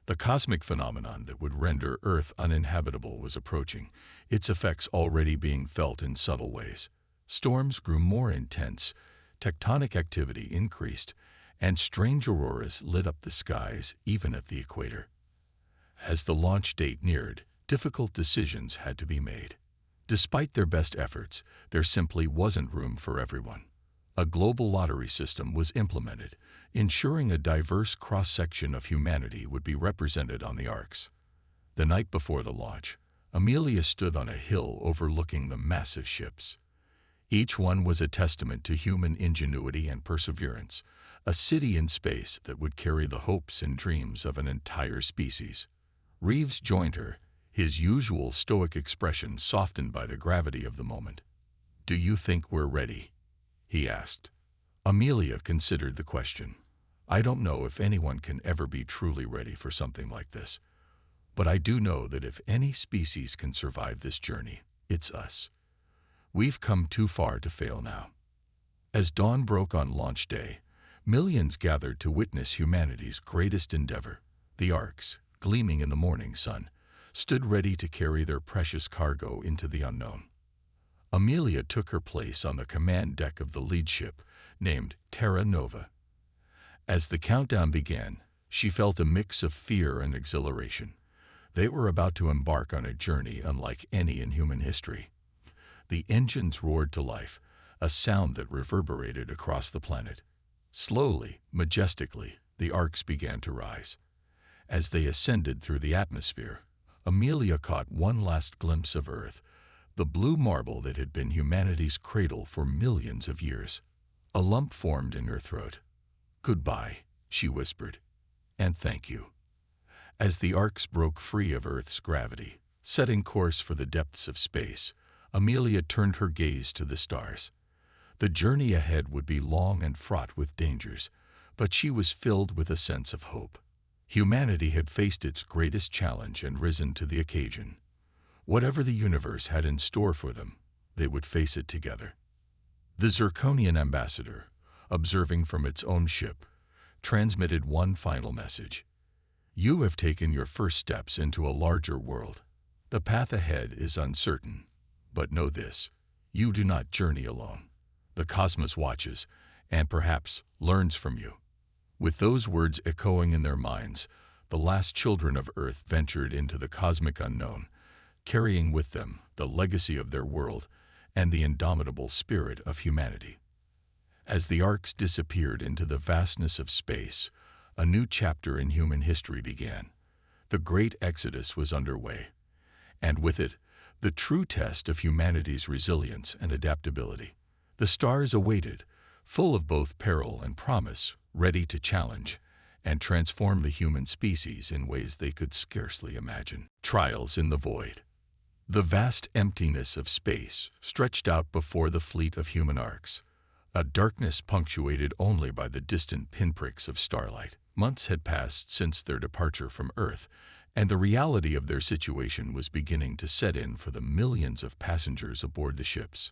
The cosmic phenomenon that would render Earth uninhabitable was approaching, its effects already being felt in subtle ways. Storms grew more intense, tectonic activity increased, and strange auroras lit up the skies, even at the equator. As the launch date neared, difficult decisions had to be made. Despite their best efforts, there simply wasn't room for everyone. A global lottery system was implemented, ensuring a diverse cross-section of humanity would be represented on the Orcs. The night before the launch, Amelia stood on a hill overlooking the massive ships. Each one was a testament to human ingenuity and perseverance, a city in space that would carry the hopes and dreams of an entire species. Reeves joined her, his usual stoic expression softened by the gravity of the moment. "Do you think we're ready?" he asked. Amelia considered the question. "I don't know if anyone can ever be truly ready for something like this, but I do know that if any species can survive this journey, it's us. We've come too far to fail now." As dawn broke on launch day, millions gathered to witness humanity's greatest endeavor. The Orcs, gleaming in the morning sun, stood ready to carry their precious cargo into the unknown. Amelia took her place on the command deck of the lead ship, named Terra Nova. As the countdown began, she felt a mix of fear and exhilaration. They were about to embark on a journey unlike any in human history. The engines roared to life, a sound that reverberated across the planet. Slowly, majestically, the Orcs began to rise. As they ascended through the atmosphere, Amelia caught one last glimpse of Earth, the blue marble that had been humanity's cradle for millions of years. A lump formed in her throat. "Goodbye," she whispered, "and thank you." As the Orcs broke free of Earth's gravity, setting course for the depths of space, Amelia turned her gaze to the stars. The journey ahead would be long and fraught with dangers, but she was filled with a sense of hope. Humanity had faced its greatest challenge and risen to the occasion. Whatever the universe had in store for them, they would face it together. The Zirconian ambassador, observing from its own ship, transmitted one final message. "You have taken your first steps into a larger world. The path ahead is uncertain, but know this, you do not journey alone. The cosmos watches, and perhaps learns from you. With those words echoing in their minds, the last children of Earth ventured into the cosmic unknown, carrying with them the legacy of their world and the indomitable spirit of humanity. As the Orcs disappeared into the vastness of space, a new chapter in human history began. The Great Exodus was underway, and with it, the true test of humanity's resilience and adaptability. The stars awaited, full of both peril and promise, ready to challenge and transform the human species in ways they could scarcely imagine. Trials in the void. The vast emptiness of space stretched out before the fleet of human Orcs, a darkness punctuated only by the distant pinpricks of starlight. Months had passed since their departure from Earth, and the reality of their situation was beginning to set in for the millions of passengers aboard the ships.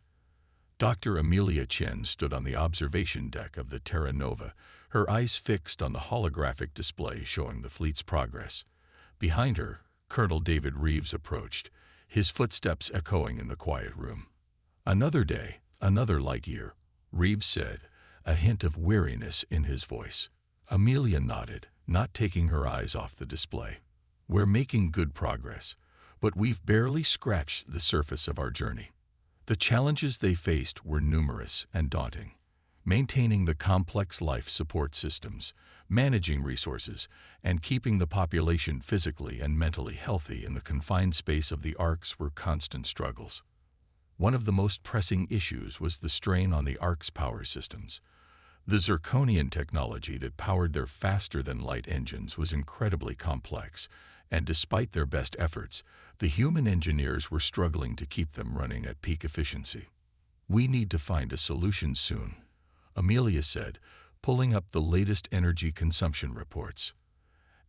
Dr. Amelia Chen stood on the observation deck of the Terra Nova, her eyes fixed on the holographic display showing the fleet's progress. Behind her, Colonel David Reeves approached, his footsteps echoing in the quiet room. "Another day, another light year," Reeves said, a hint of weariness in his voice. Amelia nodded, not taking her eyes off the display. "We're making good progress, but we've barely scratched the surface of our journey." The challenges they faced were numerous and daunting. Maintaining the complex life support systems, managing resources, and keeping the population physically and mentally healthy in the confined space of the Orcs were constant struggles. One of the most pressing issues was the strain on the Orcs' power systems. The zirconian technology that powered their faster-than-light engines was incredibly complex, and despite their best efforts, the human engineers were struggling to keep them running at peak efficiency. "We need to find a solution soon," Amelia said, pulling up the latest energy consumption reports.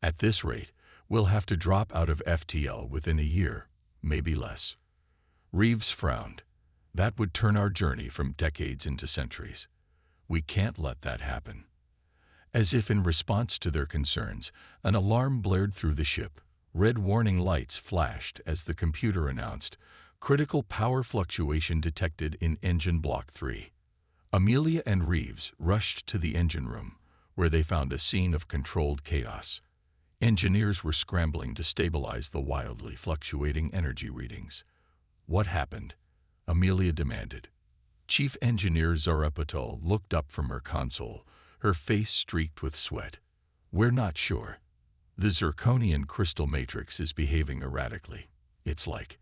"At this rate, we'll have to drop out of FTL within a year, maybe less." Reeves frowned. "That would turn our journey from decades into centuries. We can't let that happen." As if in response to their concerns, an alarm blared through the ship. Red warning lights flashed as the computer announced, "Critical power fluctuation detected in engine block 3. Amelia and Reeves rushed to the engine room, where they found a scene of controlled chaos. Engineers were scrambling to stabilize the wildly fluctuating energy readings. "What happened?" Amelia demanded. Chief Engineer Zara Patel looked up from her console, her face streaked with sweat. "We're not sure. The zirconian crystal matrix is behaving erratically. It's like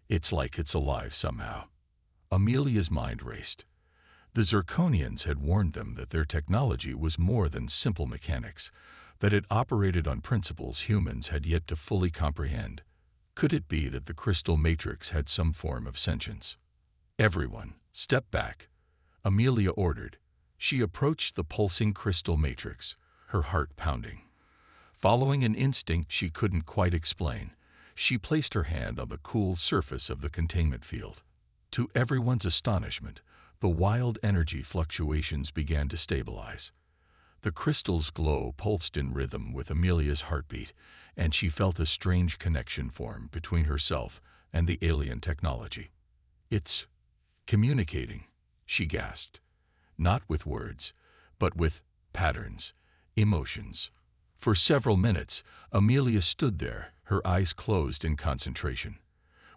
it's alive somehow." Amelia's mind raced. The Zirconians had warned them that their technology was more than simple mechanics, that it operated on principles humans had yet to fully comprehend. Could it be that the crystal matrix had some form of sentience? "Everyone, step back," Amelia ordered. She approached the pulsing crystal matrix, her heart pounding. Following an instinct she couldn't quite explain, she placed her hand on the cool surface of the containment field. To everyone's astonishment, the wild energy fluctuations began to stabilize. The crystal's glow pulsed in rhythm with Amelia's heartbeat, and she felt a strange connection form between herself and the alien technology. "It's communicating," she gasped. Not with words, but with patterns, emotions. For several minutes, Amelia stood there, her eyes closed in concentration.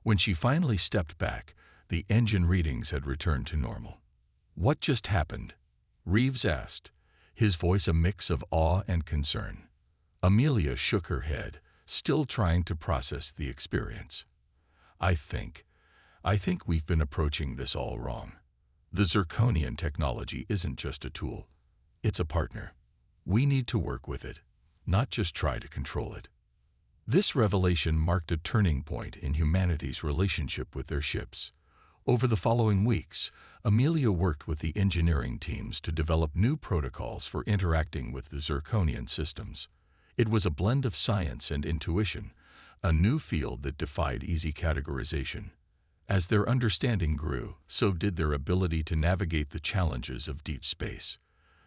When she finally stepped back, the engine readings had returned to normal. "What just happened?" Reeves asked, his voice a mix of awe and concern. Amelia shook her head, still trying to process the experience. I think we've been approaching this all wrong. The zirconian technology isn't just a tool. It's a partner. We need to work with it, not just try to control it." This revelation marked a turning point in humanity's relationship with their ships. Over the following weeks, Amelia worked with the engineering teams to develop new protocols for interacting with the zirconian systems. It was a blend of science and intuition, a new field that defied easy categorization. As their understanding grew, so did their ability to navigate the challenges of deep space.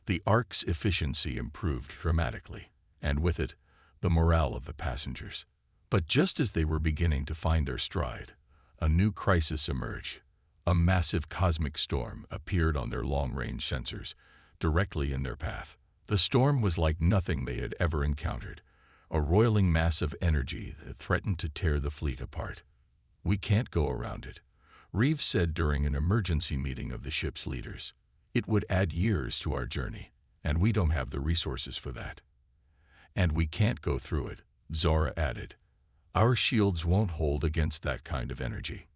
The Orcs' efficiency improved dramatically, and with it, the morale of the passengers. But just as they were beginning to find their stride, a new crisis emerged. A massive cosmic storm appeared on their long-range sensors, directly in their path. The storm was like nothing they had ever encountered, a roiling mass of energy that threatened to tear the fleet apart. "We can't go around it," Reeves said during an emergency meeting of the ship's leaders. "It would add years to our journey, and we don't have the resources for that." "And we can't go through it," Zora added. "Our shields won't hold against that kind of energy."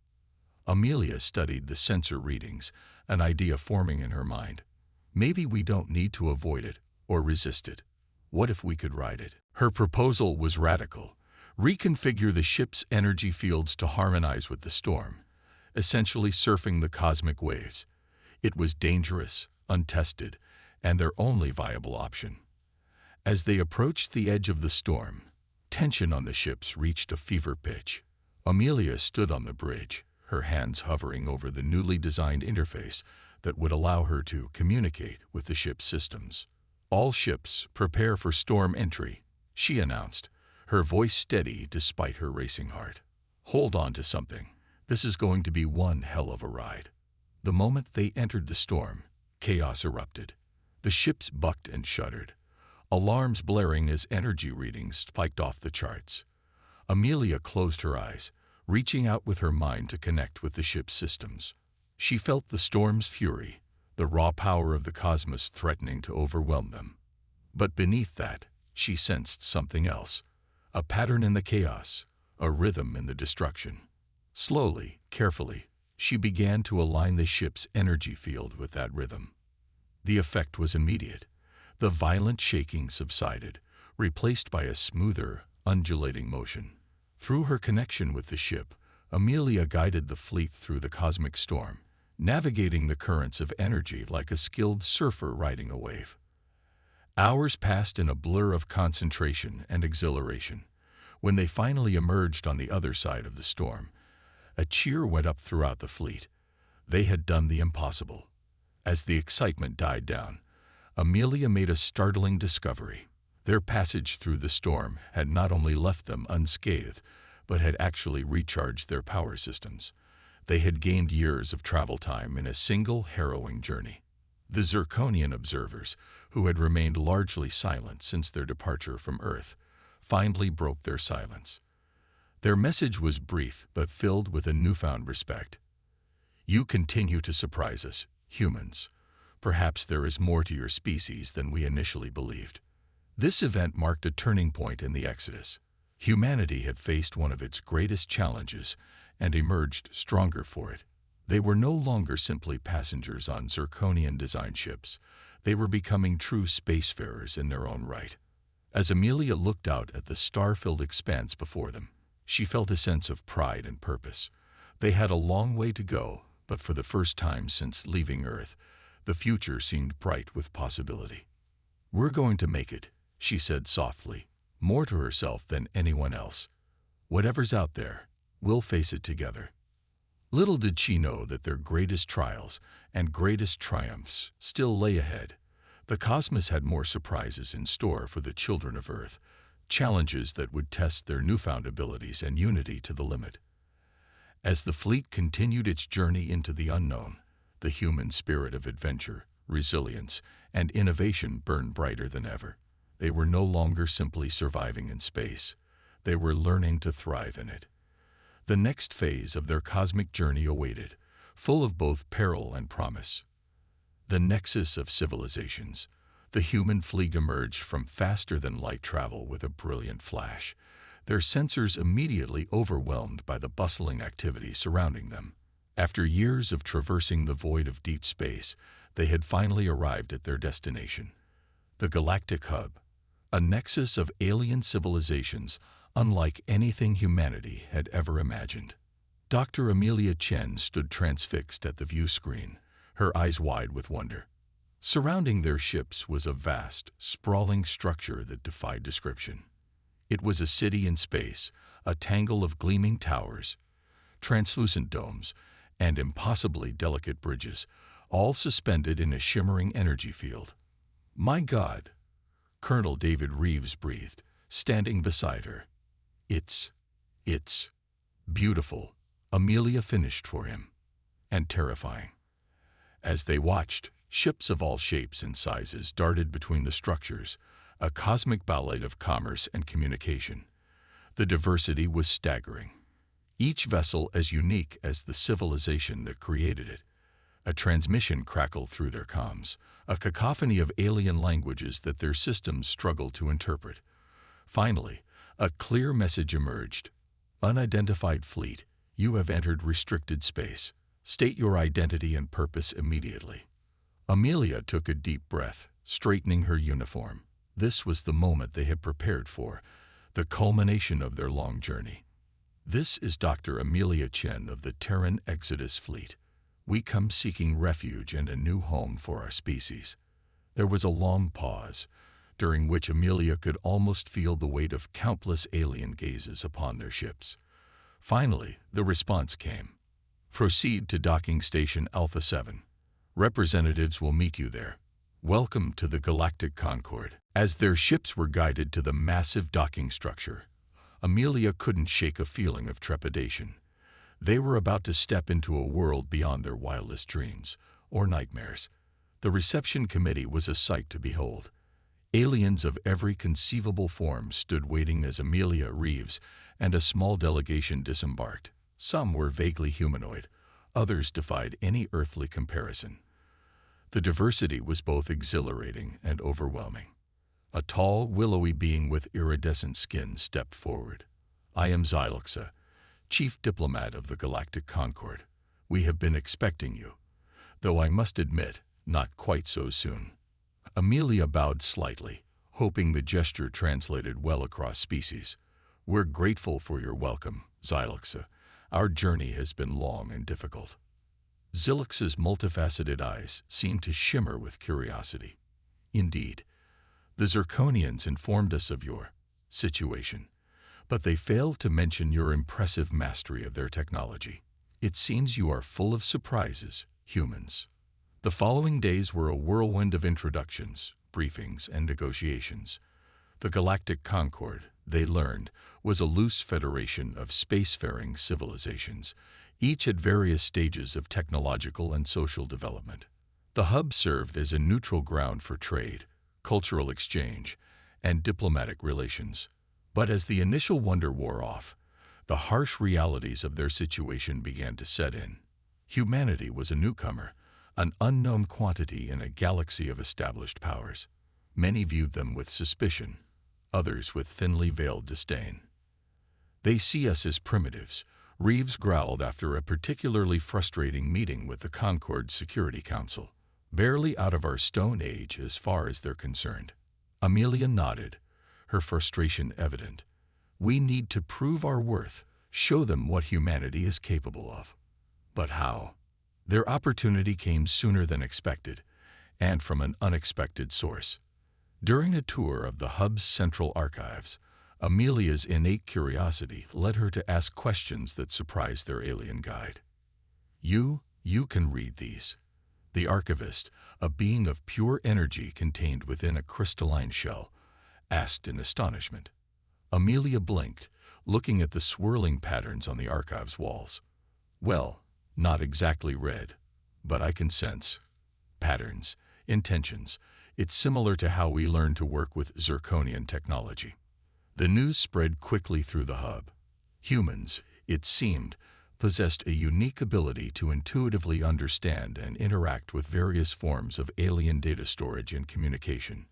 Amelia studied the sensor readings, an idea forming in her mind. Maybe we don't need to avoid it or resist it. What if we could ride it? Her proposal was radical. Reconfigure the ship's energy fields to harmonize with the storm, essentially surfing the cosmic waves. It was dangerous, untested, and their only viable option. As they approached the edge of the storm, tension on the ships reached a fever pitch. Amelia stood on the bridge, her hands hovering over the newly designed interface that would allow her to communicate with the ship's systems. "All ships, prepare for storm entry," she announced, her voice steady despite her racing heart. "Hold on to something. This is going to be one hell of a ride." The moment they entered the storm, chaos erupted. The ships bucked and shuddered, alarms blaring as energy readings spiked off the charts. Amelia closed her eyes, reaching out with her mind to connect with the ship's systems. She felt the storm's fury, the raw power of the cosmos threatening to overwhelm them. But beneath that, she sensed something else, a pattern in the chaos, a rhythm in the destruction. Slowly, carefully, she began to align the ship's energy field with that rhythm. The effect was immediate. The violent shaking subsided, replaced by a smoother, undulating motion. Through her connection with the ship, Amelia guided the fleet through the cosmic storm, navigating the currents of energy like a skilled surfer riding a wave. Hours passed in a blur of concentration and exhilaration. When they finally emerged on the other side of the storm, a cheer went up throughout the fleet. They had done the impossible. As the excitement died down, Amelia made a startling discovery. Their passage through the storm had not only left them unscathed, but had actually recharged their power systems. They had gained years of travel time in a single harrowing journey. The Zirconian observers, who had remained largely silent since their departure from Earth, finally broke their silence. Their message was brief but filled with a newfound respect. "You continue to surprise us, humans. Perhaps there is more to your species than we initially believed." This event marked a turning point in the Exodus. Humanity had faced one of its greatest challenges and emerged stronger for it. They were no longer simply passengers on Zirconian-designed ships. They were becoming true spacefarers in their own right. As Amelia looked out at the star-filled expanse before them, she felt a sense of pride and purpose. They had a long way to go, but for the first time since leaving Earth, the future seemed bright with possibility. "We're going to make it," she said softly, more to herself than anyone else. "Whatever's out there, we'll face it together." Little did she know that their greatest trials and greatest triumphs still lay ahead. The cosmos had more surprises in store for the children of Earth, challenges that would test their newfound abilities and unity to the limit. As the fleet continued its journey into the unknown, the human spirit of adventure, resilience, and innovation burned brighter than ever. They were no longer simply surviving in space. They were learning to thrive in it. The next phase of their cosmic journey awaited, full of both peril and promise. The nexus of civilizations. The human fleet emerged from faster-than-light travel with a brilliant flash, their sensors immediately overwhelmed by the bustling activity surrounding them. After years of traversing the void of deep space, they had finally arrived at their destination. The Galactic Hub, a nexus of alien civilizations unlike anything humanity had ever imagined. Dr. Amelia Chen stood transfixed at the view screen, her eyes wide with wonder. Surrounding their ships was a vast, sprawling structure that defied description. It was a city in space, a tangle of gleaming towers, translucent domes, and impossibly delicate bridges, all suspended in a shimmering energy field. "My God," Colonel David Reeves breathed, standing beside her. It's beautiful," Amelia finished for him, "and terrifying." As they watched, Ships of all shapes and sizes darted between the structures, a cosmic ballet of commerce and communication. The diversity was staggering. Each vessel as unique as the civilization that created it. A transmission crackled through their comms, a cacophony of alien languages that their systems struggled to interpret. Finally, a clear message emerged. Unidentified fleet, you have entered restricted space. State your identity and purpose immediately. Amelia took a deep breath, straightening her uniform. This was the moment they had prepared for, the culmination of their long journey. This is Dr. Amelia Chen of the Terran Exodus Fleet. We come seeking refuge and a new home for our species. There was a long pause, during which Amelia could almost feel the weight of countless alien gazes upon their ships. Finally, the response came. Proceed to Docking Station Alpha 7. Representatives will meet you there. Welcome to the Galactic Concord. As their ships were guided to the massive docking structure, Amelia couldn't shake a feeling of trepidation. They were about to step into a world beyond their wildest dreams or nightmares. The reception committee was a sight to behold. Aliens of every conceivable form stood waiting as Amelia Reeves and a small delegation disembarked. Some were vaguely humanoid, others defied any earthly comparison. The diversity was both exhilarating and overwhelming. A tall, willowy being with iridescent skin stepped forward. I am Xyloxa, Chief Diplomat of the Galactic Concord. We have been expecting you, though I must admit, not quite so soon. Amelia bowed slightly, hoping the gesture translated well across species. We're grateful for your welcome, Xyloxa. Our journey has been long and difficult. Xyloxa's multifaceted eyes seemed to shimmer with curiosity. Indeed, the Zirconians informed us of your situation, but they failed to mention your impressive mastery of their technology. It seems you are full of surprises, humans. The following days were a whirlwind of introductions, briefings, and negotiations. The Galactic Concord, they learned, was a loose federation of spacefaring civilizations, each at various stages of technological and social development. The hub served as a neutral ground for trade, cultural exchange, and diplomatic relations. But as the initial wonder wore off, the harsh realities of their situation began to set in. Humanity was a newcomer, an unknown quantity in a galaxy of established powers. Many viewed them with suspicion, others with thinly veiled disdain. They see us as primitives, Reeves growled after a particularly frustrating meeting with the Concord Security Council. Barely out of our Stone Age as far as they're concerned. Amelia nodded, her frustration evident. We need to prove our worth, show them what humanity is capable of. But how? Their opportunity came sooner than expected, and from an unexpected source. During a tour of the hub's central archives, Amelia's innate curiosity led her to ask questions that surprised their alien guide. You can read these. The archivist, a being of pure energy contained within a crystalline shell, asked in astonishment. Amelia blinked, looking at the swirling patterns on the archive's walls. Well, not exactly red, but I can sense patterns, intentions. It's similar to how we learn to work with Zirconian technology. The news spread quickly through the hub. Humans, it seemed, possessed a unique ability to intuitively understand and interact with various forms of alien data storage and communication.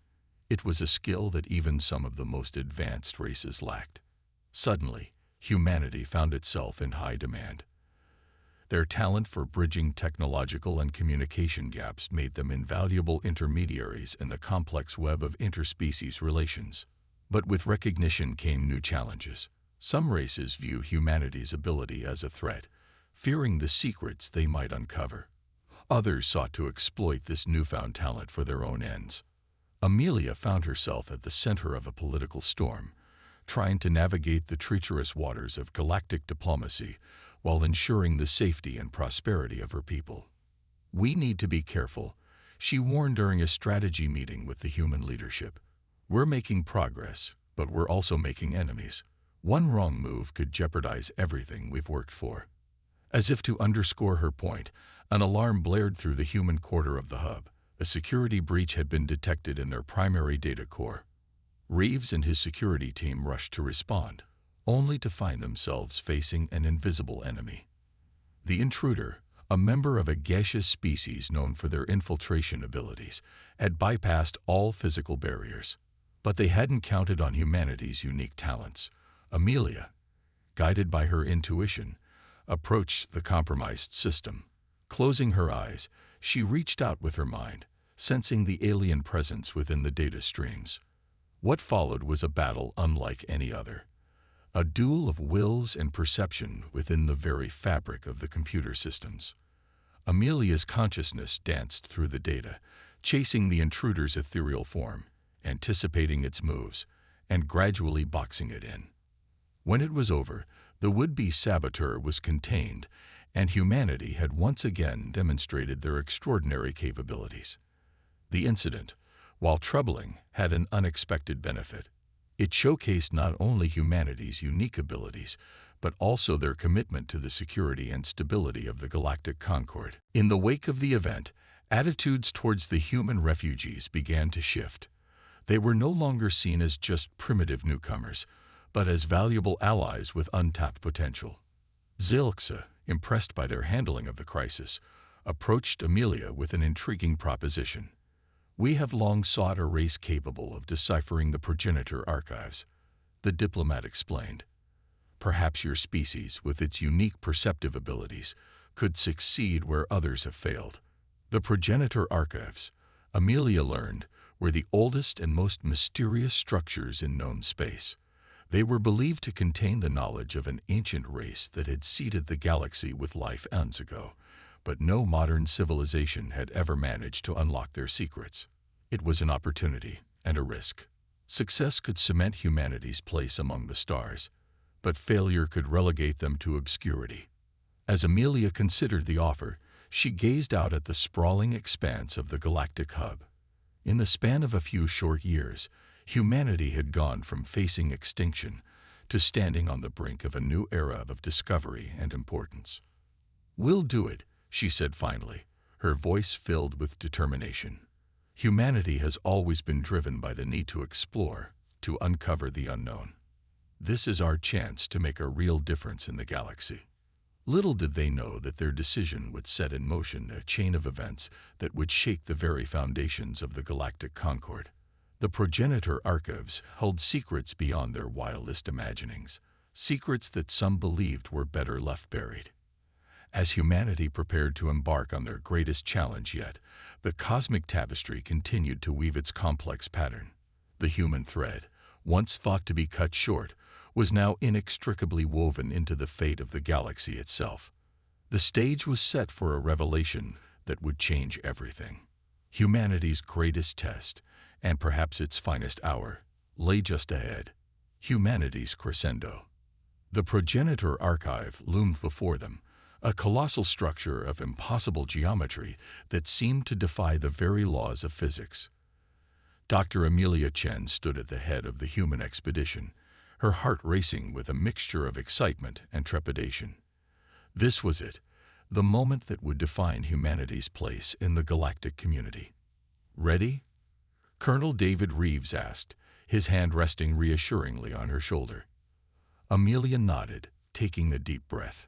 It was a skill that even some of the most advanced races lacked. Suddenly, humanity found itself in high demand. Their talent for bridging technological and communication gaps made them invaluable intermediaries in the complex web of interspecies relations. But with recognition came new challenges. Some races viewed humanity's ability as a threat, fearing the secrets they might uncover. Others sought to exploit this newfound talent for their own ends. Amelia found herself at the center of a political storm, trying to navigate the treacherous waters of galactic diplomacy while ensuring the safety and prosperity of her people. We need to be careful, she warned during a strategy meeting with the human leadership. We're making progress, but we're also making enemies. One wrong move could jeopardize everything we've worked for. As if to underscore her point, an alarm blared through the human quarter of the hub. A security breach had been detected in their primary data core. Reeves and his security team rushed to respond, only to find themselves facing an invisible enemy. The intruder, a member of a gaseous species known for their infiltration abilities, had bypassed all physical barriers. But they hadn't counted on humanity's unique talents. Amelia, guided by her intuition, approached the compromised system. Closing her eyes, she reached out with her mind, sensing the alien presence within the data streams. What followed was a battle unlike any other. A duel of wills and perception within the very fabric of the computer systems. Amelia's consciousness danced through the data, chasing the intruder's ethereal form, anticipating its moves, and gradually boxing it in. When it was over, the would-be saboteur was contained, and humanity had once again demonstrated their extraordinary capabilities. The incident, while troubling, had an unexpected benefit. It showcased not only humanity's unique abilities, but also their commitment to the security and stability of the galactic concord. In the wake of the event, attitudes towards the human refugees began to shift. They were no longer seen as just primitive newcomers, but as valuable allies with untapped potential. Zilxa, impressed by their handling of the crisis, approached Amelia with an intriguing proposition. "We have long sought a race capable of deciphering the progenitor archives," the diplomat explained. "Perhaps your species, with its unique perceptive abilities, could succeed where others have failed." The progenitor archives, Amelia learned, were the oldest and most mysterious structures in known space. They were believed to contain the knowledge of an ancient race that had seeded the galaxy with life eons ago, but no modern civilization had ever managed to unlock their secrets. It was an opportunity and a risk. Success could cement humanity's place among the stars, but failure could relegate them to obscurity. As Amelia considered the offer, she gazed out at the sprawling expanse of the galactic hub. In the span of a few short years, humanity had gone from facing extinction to standing on the brink of a new era of discovery and importance. "We'll do it," she said finally, her voice filled with determination. Humanity has always been driven by the need to explore, to uncover the unknown. This is our chance to make a real difference in the galaxy. Little did they know that their decision would set in motion a chain of events that would shake the very foundations of the galactic concord. The progenitor archives held secrets beyond their wildest imaginings, secrets that some believed were better left buried. As humanity prepared to embark on their greatest challenge yet, the cosmic tapestry continued to weave its complex pattern. The human thread, once thought to be cut short, was now inextricably woven into the fate of the galaxy itself. The stage was set for a revelation that would change everything. Humanity's greatest test, and perhaps its finest hour, lay just ahead. Humanity's crescendo. The progenitor archive loomed before them, a colossal structure of impossible geometry that seemed to defy the very laws of physics. Dr. Amelia Chen stood at the head of the human expedition, her heart racing with a mixture of excitement and trepidation. This was it, the moment that would define humanity's place in the galactic community. "Ready?" Colonel David Reeves asked, his hand resting reassuringly on her shoulder. Amelia nodded, taking a deep breath.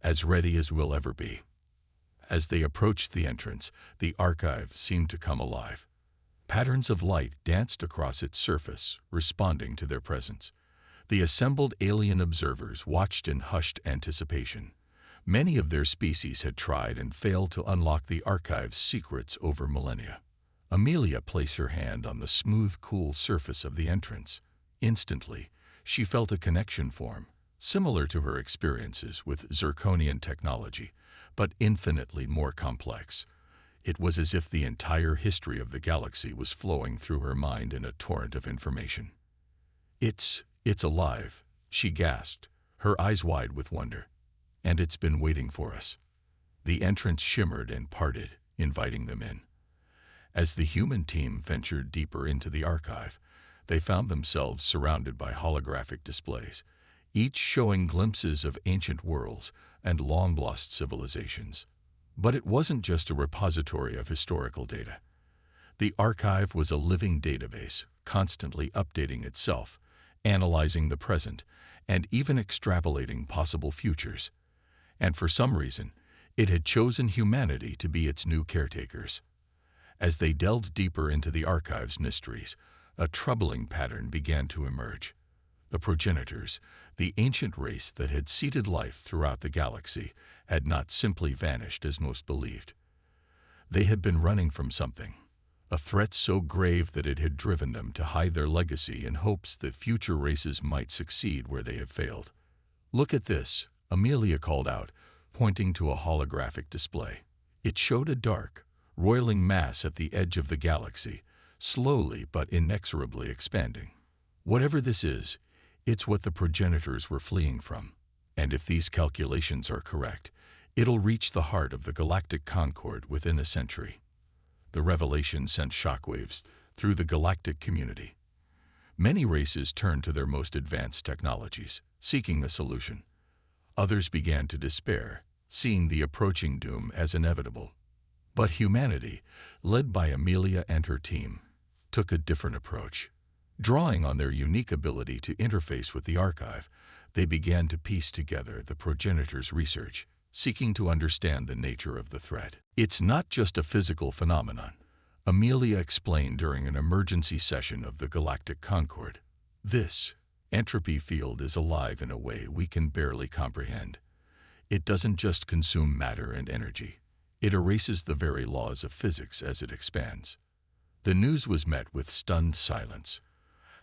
"As ready as we'll ever be." As they approached the entrance, the archive seemed to come alive. Patterns of light danced across its surface, responding to their presence. The assembled alien observers watched in hushed anticipation. Many of their species had tried and failed to unlock the archive's secrets over millennia. Amelia placed her hand on the smooth, cool surface of the entrance. Instantly, she felt a connection form, similar to her experiences with Zirconian technology, but infinitely more complex. It was as if the entire history of the galaxy was flowing through her mind in a torrent of information. It's alive," she gasped, her eyes wide with wonder. "And it's been waiting for us." The entrance shimmered and parted, inviting them in. As the human team ventured deeper into the archive, they found themselves surrounded by holographic displays, each showing glimpses of ancient worlds and long-lost civilizations. But it wasn't just a repository of historical data. The archive was a living database, constantly updating itself, analyzing the present, and even extrapolating possible futures. And for some reason, it had chosen humanity to be its new caretakers. As they delved deeper into the archive's mysteries, a troubling pattern began to emerge. The progenitors, the ancient race that had seeded life throughout the galaxy, had not simply vanished as most believed. They had been running from something, a threat so grave that it had driven them to hide their legacy in hopes that future races might succeed where they had failed. "Look at this," Amelia called out, pointing to a holographic display. It showed a dark, roiling mass at the edge of the galaxy, slowly but inexorably expanding. Whatever this is, it's what the progenitors were fleeing from. And if these calculations are correct, it'll reach the heart of the galactic concord within a century. The revelation sent shockwaves through the galactic community. Many races turned to their most advanced technologies, seeking a solution. Others began to despair, seeing the approaching doom as inevitable. But humanity, led by Amelia and her team, took a different approach. Drawing on their unique ability to interface with the archive, they began to piece together the progenitors' research, seeking to understand the nature of the threat. "It's not just a physical phenomenon," Amelia explained during an emergency session of the Galactic Concord. "This entropy field is alive in a way we can barely comprehend. It doesn't just consume matter and energy. It erases the very laws of physics as it expands." The news was met with stunned silence.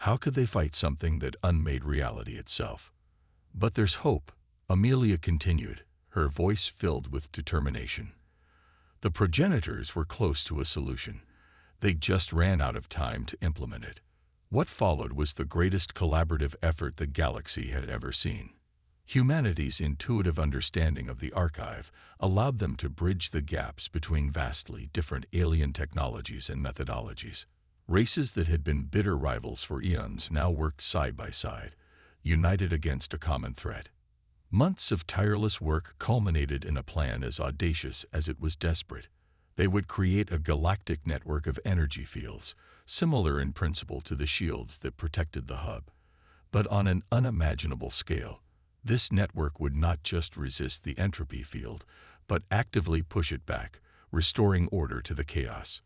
How could they fight something that unmade reality itself? "But there's hope," Amelia continued, her voice filled with determination. The progenitors were close to a solution. They just ran out of time to implement it. What followed was the greatest collaborative effort the galaxy had ever seen. Humanity's intuitive understanding of the archive allowed them to bridge the gaps between vastly different alien technologies and methodologies. Races that had been bitter rivals for eons now worked side by side, united against a common threat. Months of tireless work culminated in a plan as audacious as it was desperate. They would create a galactic network of energy fields, similar in principle to the shields that protected the hub. But on an unimaginable scale, this network would not just resist the entropy field, but actively push it back, restoring order to the chaos.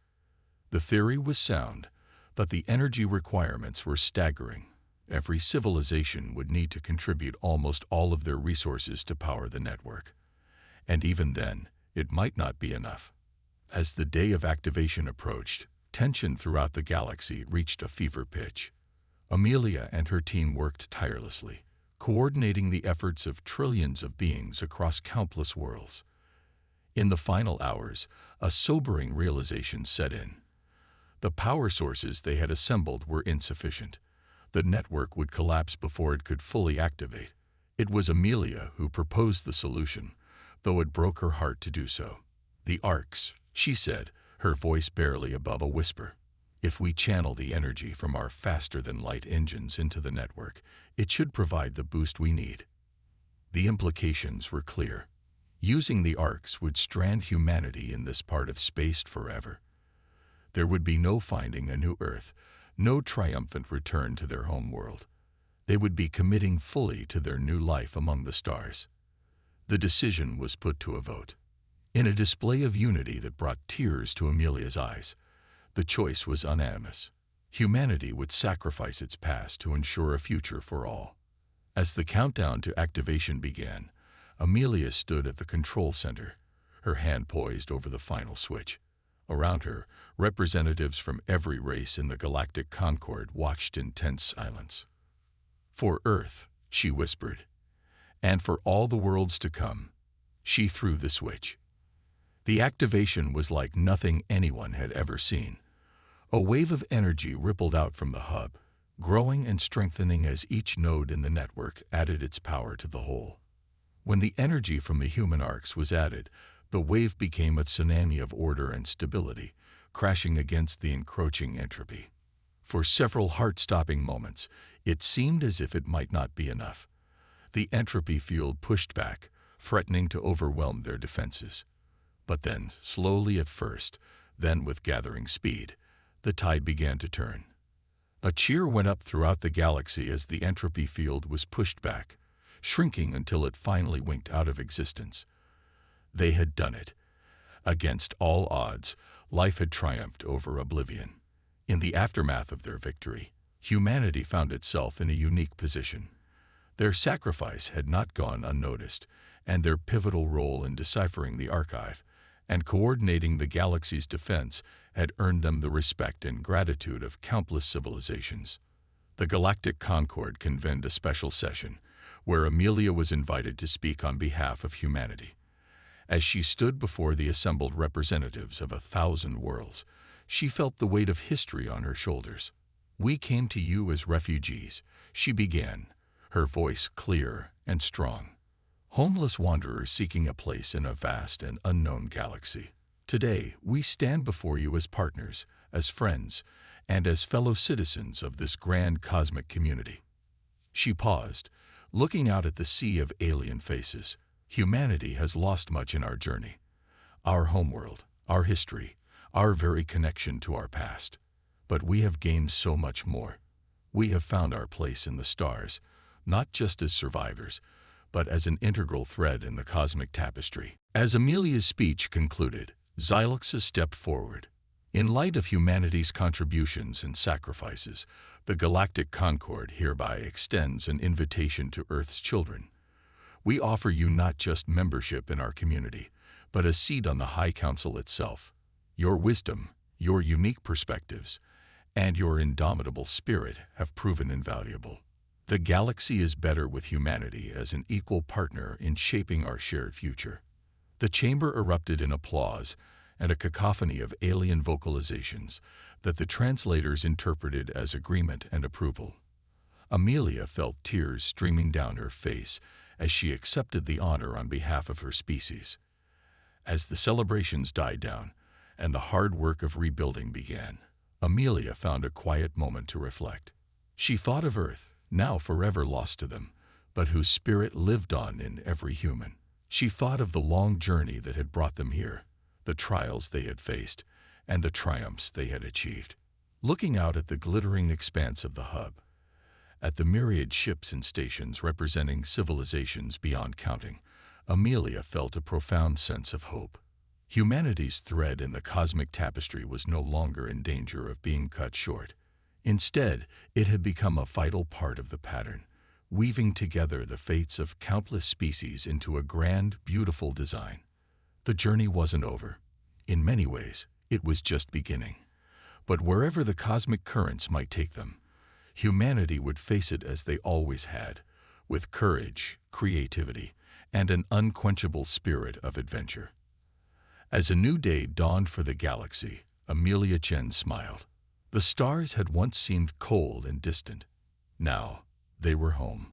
The theory was sound, but the energy requirements were staggering. Every civilization would need to contribute almost all of their resources to power the network. And even then, it might not be enough. As the day of activation approached, tension throughout the galaxy reached a fever pitch. Amelia and her team worked tirelessly, coordinating the efforts of trillions of beings across countless worlds. In the final hours, a sobering realization set in. The power sources they had assembled were insufficient. The network would collapse before it could fully activate. It was Amelia who proposed the solution, though it broke her heart to do so. "The Orcs," she said, her voice barely above a whisper. "If we channel the energy from our faster-than-light engines into the network, it should provide the boost we need." The implications were clear. Using the Orcs would strand humanity in this part of space forever. There would be no finding a new Earth, no triumphant return to their home world. They would be committing fully to their new life among the stars. The decision was put to a vote. In a display of unity that brought tears to Amelia's eyes, the choice was unanimous. Humanity would sacrifice its past to ensure a future for all. As the countdown to activation began, Amelia stood at the control center, her hand poised over the final switch. Around her, representatives from every race in the Galactic Concord watched in tense silence. "For Earth," she whispered, "and for all the worlds to come." She threw the switch. The activation was like nothing anyone had ever seen. A wave of energy rippled out from the hub, growing and strengthening as each node in the network added its power to the whole. When the energy from the human arcs was added, the wave became a tsunami of order and stability, crashing against the encroaching entropy. For several heart-stopping moments, it seemed as if it might not be enough. The entropy field pushed back, threatening to overwhelm their defenses. But then, slowly at first, then with gathering speed, the tide began to turn. A cheer went up throughout the galaxy as the entropy field was pushed back, shrinking until it finally winked out of existence. They had done it. Against all odds, life had triumphed over oblivion. In the aftermath of their victory, humanity found itself in a unique position. Their sacrifice had not gone unnoticed, and their pivotal role in deciphering the archive and coordinating the galaxy's defense had earned them the respect and gratitude of countless civilizations. The Galactic Concord convened a special session, where Amelia was invited to speak on behalf of humanity. As she stood before the assembled representatives of 1,000 worlds, she felt the weight of history on her shoulders. "We came to you as refugees," she began, her voice clear and strong. "Homeless wanderers seeking a place in a vast and unknown galaxy. Today, we stand before you as partners, as friends, and as fellow citizens of this grand cosmic community." She paused, looking out at the sea of alien faces. Humanity has lost much in our journey. Our homeworld, our history, our very connection to our past. But we have gained so much more. We have found our place in the stars, not just as survivors, but as an integral thread in the cosmic tapestry. As Amelia's speech concluded, Xyloxus stepped forward. "In light of humanity's contributions and sacrifices, the Galactic Concord hereby extends an invitation to Earth's children. We offer you not just membership in our community, but a seat on the High Council itself. Your wisdom, your unique perspectives, and your indomitable spirit have proven invaluable. The galaxy is better with humanity as an equal partner in shaping our shared future." The chamber erupted in applause and a cacophony of alien vocalizations that the translators interpreted as agreement and approval. Amelia felt tears streaming down her face as she accepted the honor on behalf of her species. As the celebrations died down and the hard work of rebuilding began, Amelia found a quiet moment to reflect. She thought of Earth, now forever lost to them, but whose spirit lived on in every human. She thought of the long journey that had brought them here, the trials they had faced, and the triumphs they had achieved. Looking out at the glittering expanse of the hub, at the myriad ships and stations representing civilizations beyond counting, Amelia felt a profound sense of hope. Humanity's thread in the cosmic tapestry was no longer in danger of being cut short. Instead, it had become a vital part of the pattern, weaving together the fates of countless species into a grand, beautiful design. The journey wasn't over. In many ways, it was just beginning. But wherever the cosmic currents might take them, humanity would face it as they always had, with courage, creativity, and an unquenchable spirit of adventure. As a new day dawned for the galaxy, Amelia Chen smiled. The stars had once seemed cold and distant. Now, they were home.